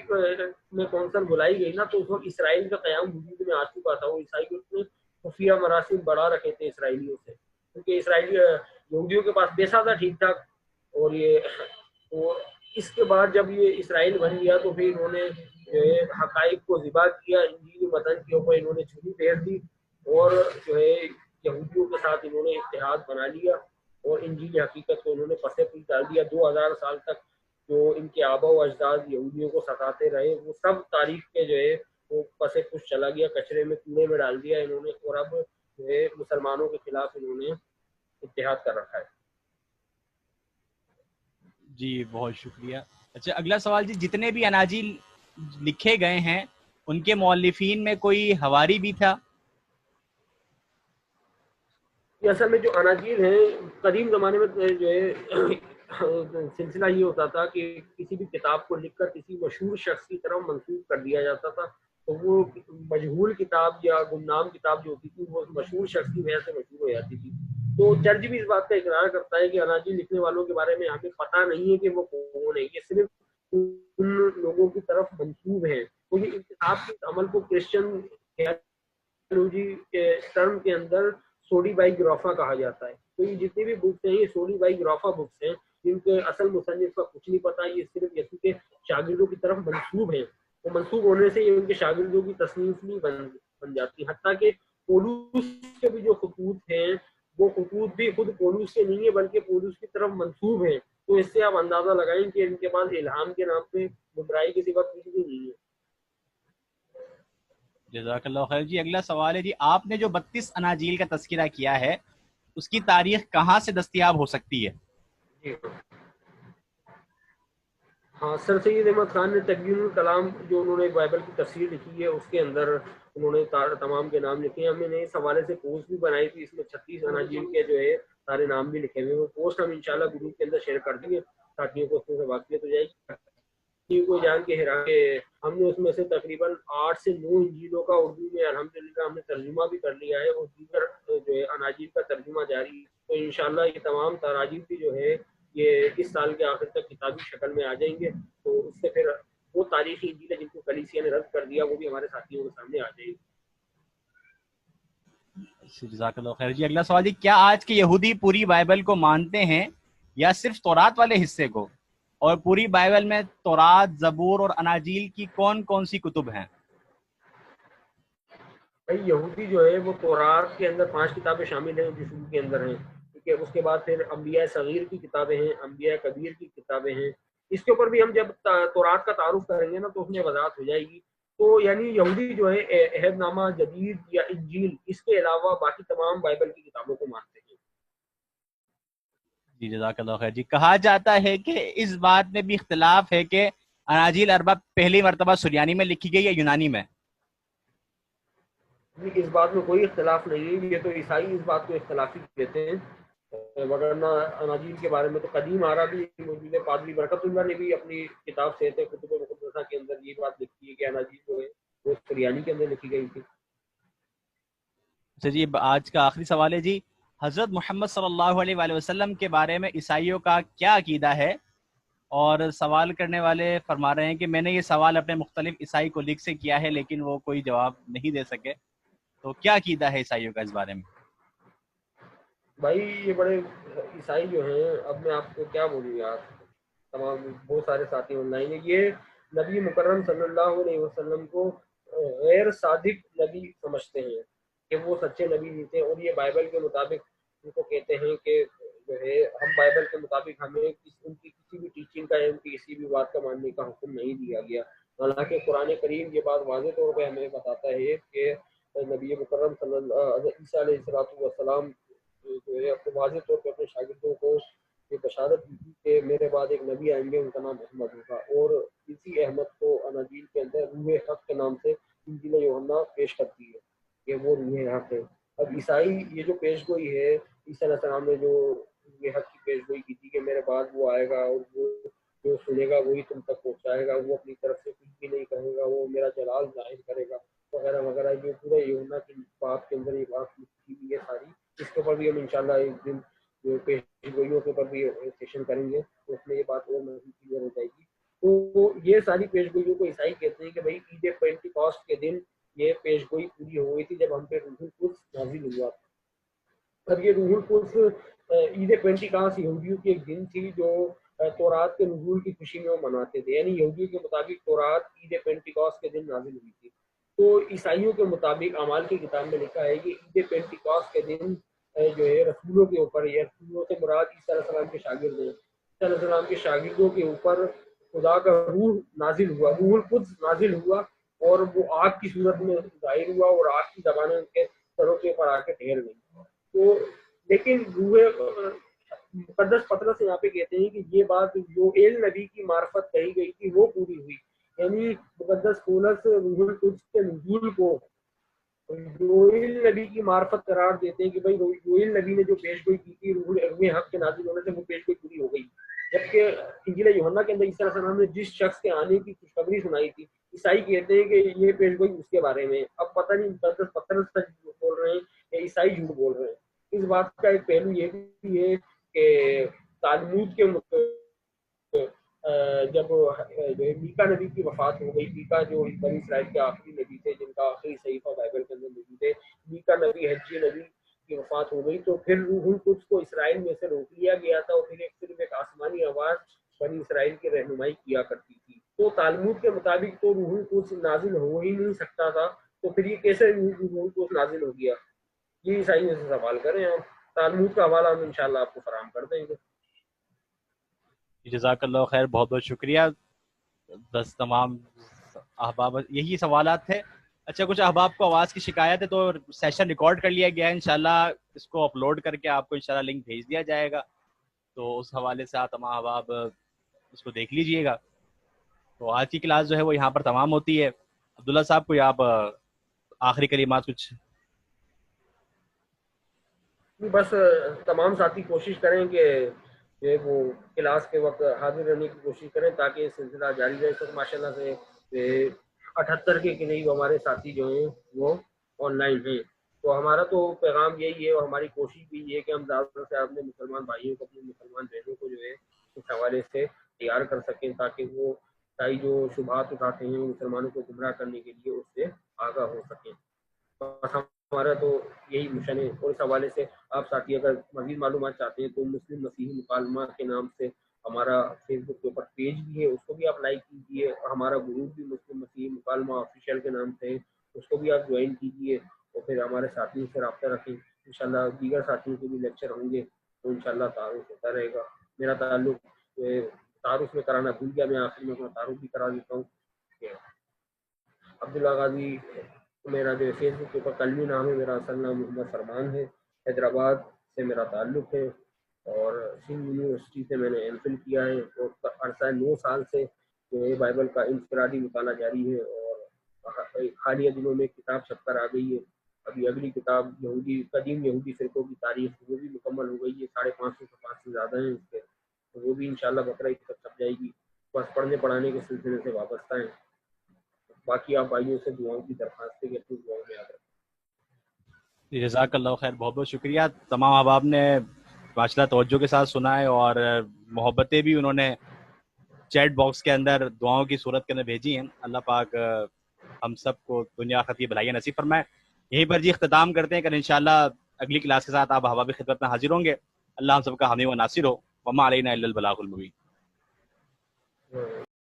میں کونسل بلائی گئی نا تو اس وقت اسرائیل کا قیام وجود میں آ چکا تھا. وہ عیسائیوں نے خفیہ مراسم بڑھا رکھے تھے اسرائیلیوں سے, کیونکہ اسرائیلی یہودیوں کے پاس پیسہ تھا ٹھیک ٹھاک, اور یہ تو اس کے بعد جب یہ اسرائیل بن گیا تو پھر انہوں نے جو ہے حقائق کو ذبح کیا, انجیل متن کے اوپر انہوں نے چھری پھیر دی, اور جو ہے یہودیوں کے ساتھ انہوں نے اتحاد بنا لیا, اور انجیل حقیقت کو انہوں نے پسے پوچھ ڈال دیا. 2000 سال تک جو ان کے آبا و اجداد یہودیوں کو ستاتے رہے وہ سب تاریخ کے جو ہے وہ پسے پوچھ چلا گیا, کچرے میں کوڑے میں ڈال دیا انہوں نے, اور اب جو ہے مسلمانوں کے خلاف انہوں نے اتحاد کر رکھا ہے. جی بہت شکریہ. اچھا اگلا سوال جی, جتنے بھی اناجیل لکھے گئے ہیں ان کے مؤلفین میں کوئی حواری بھی تھا؟ اصل میں جو اناجیل ہیں قدیم زمانے میں جو ہے سلسلہ یہ ہوتا تھا کہ کسی بھی کتاب کو لکھ کر کسی مشہور شخص کی طرف منسوخ کر دیا جاتا تھا, تو وہ مجہول کتاب یا گمنام کتاب جو ہوتی تھی وہ مشہور شخص کی وجہ سے مشہور ہو جاتی تھی. تو چرچ بھی اس بات کا اقرار کرتا ہے کہ اناجیل لکھنے والوں کے بارے میں ہمیں پتہ نہیں ہے کہ وہ کون ہے, یہ صرف ان لوگوں کی طرف منسوب ہیں. تو یہ انتخاب کے عمل کو کرسچن تھیولوجی کے ٹرم کے اندر سوڈی بائیگرافا کہا جاتا ہے. تو یہ جتنی بھی بکس ہیں یہ سوڈی بائیگرافا بکس ہیں, جن کے اصل مصنف کا کچھ نہیں پتا, یہ صرف یسوع کے شاگردوں کی طرف منسوب ہیں. وہ منسوب ہونے سے یہ ان کے شاگردوں کی تصنیف نہیں بن جاتی. حتیٰ کہ پولوس کے بھی جو خطوط ہیں وہ خطوط بھی خود پولوس کے نہیں ہیں بلکہ پولوس کی طرف منسوب ہیں. تو اس سے آپ اندازہ لگائیں کہ ان کے پاس الہام کے نام پہ گمراہی کے سوا کچھ بھی نہیں ہے. جزاک اللہ خیر. جی اگلا سوال ہے جی, آپ نے جو 32 اناجیل کا تذکرہ کیا ہے اس کی تاریخ کہاں سے دستیاب ہو سکتی ہے؟ جی ہاں, سر سید احمد خان نے تبیین الکلام جو انہوں نے بائبل کی تفسیر لکھی ہے اس کے اندر انہوں نے تمام کے نام لکھے ہیں. ہم نے اس حوالے سے پوسٹ بھی بنائی تھی, اس میں 36 اناجیل کے جو ہے سارے نام بھی لکھے ہوئے. وہ پوسٹ ہم انشاءاللہ گروپ کے اندر شیئر کر دیں گے, ساتھیوں کو اس میں سے واقفیت ہو جائے گی. کو جان کے حیران کہ ہم نے اس میں سے تقریباً 8 سے 9 انجیلوں کا اردو میں الحمدللہ ہم نے ترجمہ بھی کر لیا ہے, اور دیگر جو ہے اناجیل کا ترجمہ جاری ہے. تو انشاءاللہ یہ تمام تراجیل بھی جو ہے یہ اس سال کے آخر تک کتابی شکل میں آ جائیں گے. تو اس سے پھر وہ تاریخی انجیل جن کو کلیسیا نے رد کر دیا وہ بھی ہمارے ساتھیوں کے سامنے آ جائے گی. جزاک اللہ خیر. جی اگلا سوال جی, کیا آج کے یہودی پوری بائبل کو مانتے ہیں یا صرف تورات والے حصے کو؟ اور پوری بائبل میں تورات, زبور اور اناجیل کی کون کون سی کتب ہیں؟ بھائی یہودی جو ہے وہ تورات کے اندر 5 کتابیں شامل ہیں جو شروع کے اندر ہیں. ٹھیک ہے. اس کے بعد پھر انبیاء صغیر کی کتابیں ہیں, انبیاء کبیر کی کتابیں ہیں. اس کے اوپر بھی ہم جب تورات کا تعارف کریں گے نا تو اس میں وضاحت ہو جائے گی. تو یعنی یہودی جو ہے عہد نامہ جدید یا انجیل اس کے علاوہ باقی تمام بائبل کی کتابوں کو مانتے ہیں. جی جزاک اللہ خیر. جی کہا جاتا ہے کہ اس بات میں بھی اختلاف ہے کہ اناجیل اربع پہلی مرتبہ سریانی میں لکھی گئی یا یونانی میں؟ اس بات میں کوئی اختلاف نہیں ہے, یہ تو عیسائی اس بات کو اختلافی کہتے ہیں, وگرنہ اناجیل کے بارے میں تو قدیم عربی موجود ہے. پادری برکت اللہ نے بھی اپنی کتاب سے کتب مقدسہ کے اندر یہ بات لکھی ہے کہ اناجیل جو ہے وہ سریانی کے اندر لکھی گئی تھی. اچھا جی, آج کا آخری سوال ہے جی, حضرت محمد صلی اللہ علیہ وآلہ وسلم کے بارے میں عیسائیوں کا کیا عقیدہ ہے؟ اور سوال کرنے والے فرما رہے ہیں کہ میں نے یہ سوال اپنے مختلف عیسائی کولیگ سے کیا ہے لیکن وہ کوئی جواب نہیں دے سکے, تو کیا عقیدہ ہے عیسائیوں کا اس بارے میں؟ بھائی یہ بڑے عیسائی جو ہیں, اب میں آپ کو کیا بولوں یار, تمام بہت سارے ساتھی آن لائن ہیں, یہ نبی مکرم صلی اللہ علیہ وسلم کو غیر صادق نبی سمجھتے ہیں کہ وہ سچے نبی نہیں تھے. اور یہ بائبل کے مطابق ان کو کہتے ہیں کہ جو ہے ہم بائبل کے مطابق ہمیں ان کی کسی بھی ٹیچنگ کا یا ان کی کسی بھی بات کا ماننے کا حکم نہیں دیا گیا. حالانکہ قرآن کریم یہ بات واضح طور پہ ہمیں بتاتا ہے کہ نبی مکرم صلی اللہ عیسیٰ علیہ السلام جو ہے واضح طور پہ اپنے شاگردوں کو یہ بشارت دی کہ میرے بعد ایک نبی آئیں گے, ان کا نام احمد ہوگا. اور اسی احمد کو اناجیل کے اندر روح حق کے نام سے انجیل یوحنا پیش کرتی ہے کہ وہ روح حق ہے. اب عیسائی یہ جو پیش گوئی ہے, عیسیٰ علیہ السلام نے جو روح حق کی پیش گوئی کی تھی کہ میرے بعد وہ آئے گا اور وہ جو سنے گا وہی تم تک پہنچائے گا, وہ اپنی طرف سے کچھ بھی نہیں کہے گا, وہ میرا جلال ظاہر کرے گا وغیرہ وغیرہ, جو پورے یوحنا کی بات کے اندر یہ بات لکھی ہوئی ہے ساری. اس کے اوپر بھی ہم انشاءاللہ ایک دن پیش گوئیوں کے اوپر بھی سیشن کریں گے تو اس میں یہ بات اور مزید کلیئر ہو جائے گی. تو یہ ساری پیش گوئیوں کو عیسائی کہتے ہیں کہ بھائی عید پینٹیکاسٹ کے دن یہ پیش گوئی پوری ہو گئی تھی جب ہم پہ روح القدس نازل ہوا. اب یہ روح القدس عید پینٹیکاسٹ یہودیوں کی ایک دن تھی جو تورات کے نزول کی خوشی میں وہ مناتے تھے. یعنی یہودیوں کے مطابق تورات عید پینٹیکاسٹ کے دن نازل ہوئی تھی. تو عیسائیوں کے مطابق اعمال کی کتاب میں لکھا ہے کہ عید پینٹیکاسٹ کے دن جو ہے رسولوں کے اوپر, یا رسولوں سے مراد عیسیٰ علیہ السلام کے شاگرد ہیں, عیسیٰ علیہ السلام کے شاگردوں کے اوپر خدا کا روح نازل ہوا, روح القدس نازل ہوا, اور وہ آگ کی صورت میں ظاہر ہوا اور آگ کی زبانیں ان کے سروں کے اوپر آ کے ٹھہر گئی. تو لیکن روح مقدس پطرس یہاں پہ کہتے ہیں کہ یہ بات جو ایل نبی کی معرفت کہی گئی تھی وہ پوری ہوئی. یعنی مقدس پولس روح القدس کے نزول کو روحیل نبی کی معرفت قرار دیتے ہیں کہ بھائی روحیل نبی نے جو پیش گوئی کی تھی روح حق کے نازل ہونے سے وہ پیش گوئی پوری ہو گئی. جبکہ انجیل یوحنا کے اندر عیسیٰ علیہ السلام نے جس شخص کے آنے کی خوشخبری سنائی تھی, عیسائی کہتے ہیں کہ یہ پیش گوئی اس کے بارے میں. اب پتہ نہیں مقدس پطرس سچ بول رہے ہیں یا عیسائی جھوٹ بول رہے ہیں. اس بات کا ایک پہلو یہ بھی ہے کہ تالمود کے جب میکا نبی کی وفات ہو گئی, میکا جو بنی اسرائیل کے آخری نبی تھے جن کا آخری صحیفہ بائبل کے اندر موجود ہے, میکا نبی حجی نبی کی وفات ہو گئی, تو پھر روح القدس کو اسرائیل میں سے روک لیا گیا تھا, اور پھر صرف ایک آسمانی آواز بنی اسرائیل کی رہنمائی کیا کرتی تھی. تو تالمود کے مطابق تو روح القدس نازل ہو ہی نہیں سکتا تھا, تو پھر یہ کیسے روح القدس نازل ہو گیا؟ یہ عیسائی سے سوال کریں آپ. تالمود کا حوالہ ہم انشاءاللہ آپ کو فراہم کر دیں گے. جزاک اللہ خیر, بہت بہت شکریہ. بس تمام احباب یہی سوالات تھے. اچھا, کچھ احباب کو آواز کی شکایت ہے تو سیشن ریکارڈ کر لیا گیا ہے, انشاءاللہ اس کو اپلوڈ کر کے آپ کو انشاءاللہ لنک بھیج دیا جائے گا, تو اس حوالے سے آپ تمام احباب اس کو دیکھ لیجئے گا. تو آج کی کلاس جو ہے وہ یہاں پر تمام ہوتی ہے. عبداللہ صاحب کوئی آپ آخری کلمات کچھ؟ بس تمام ساتھی کوشش کریں کہ وہ کلاس کے وقت حاضر رہنے کی کوشش کریں تاکہ یہ سلسلہ جاری رہے. تو ماشاء اللہ سے 78 کے قریب ہمارے ساتھی جو ہیں وہ آن لائن ہیں. تو ہمارا تو پیغام یہی ہے اور ہماری کوشش بھی یہ ہے کہ ہم زیادہ سے زیادہ اپنے مسلمان بھائیوں کو, اپنے مسلمان بہنوں کو جو ہے اس حوالے سے تیار کر سکیں تاکہ وہ ساری جو شبہات اٹھاتے ہیں مسلمانوں کو گمراہ کرنے کے لیے اس سے آگاہ ہو سکیں. بس ہمارا تو یہی مشن ہے. اور اس حوالے سے آپ ساتھی اگر مزید معلومات چاہتے ہیں تو مسلم مسیحی مکالمہ کے نام سے ہمارا فیس بک کے اوپر پیج بھی ہے, اس کو بھی آپ لائک کیجیے. اور ہمارا گروپ بھی مسلم مسیحی مکالمہ آفیشیل کے نام سے ہے, اس کو بھی آپ جوائن کیجیے. اور پھر ہمارے ساتھیوں سے رابطہ رکھیں. انشاءاللہ دیگر ساتھیوں کے بھی لیکچر ہوں گے تو انشاءاللہ تعارف ہوتا رہے گا. میرا تعلق تعارف میں کرانا بھول گیا, میں آخر میں اپنا تعارف بھی کرا دیتا ہوں کہ عبداللہ غازی میرا جو فیس بک کے اوپر قلمی نام ہے, میرا اصل نام محمد فرمان ہے. حیدرآباد سے میرا تعلق ہے اور سندھ یونیورسٹی سے میں نے ایم فل کیا ہے اور عرصہ 9 سال سے جو ہے بائبل کا انفرادی مطالعہ جاری ہے. اور حالیہ دنوں میں کتاب چھپ کر آ گئی ہے. ابھی اگلی کتاب قدیم یہودی فرقوں کی تاریخ وہ بھی مکمل ہو گئی ہے. 550 صفحات سے زیادہ ہیں اس کے, تو وہ بھی انشاءاللہ بقرعید تک چھپ جائے گی. بس پڑھنے پڑھانے کے سلسلے سے وابستہ ہیں. باقی آپ بھائیوں سے دعاؤں کی درخواست ہے کہ اپنی دعاؤں میں یاد رکھیں. جزاک اللہ خیر, بہت بہت شکریہ. تمام احباب نے ماشاء اللہ توجہ کے ساتھ سنا ہے اور محبتیں بھی انہوں نے چیٹ باکس کے اندر دعاؤں کی صورت کے اندر بھیجی ہیں. اللہ پاک ہم سب کو دنیا آخرت کی بھلائیاں نصیب فرمائے. یہیں پر جی اختتام کرتے ہیں, کہ انشاءاللہ اگلی کلاس کے ساتھ آپ احباب خدمت میں حاضر ہوں گے. اللہ ہم سب کا حامی و ناصر ہو. وما علینا الا البلاغ المبین.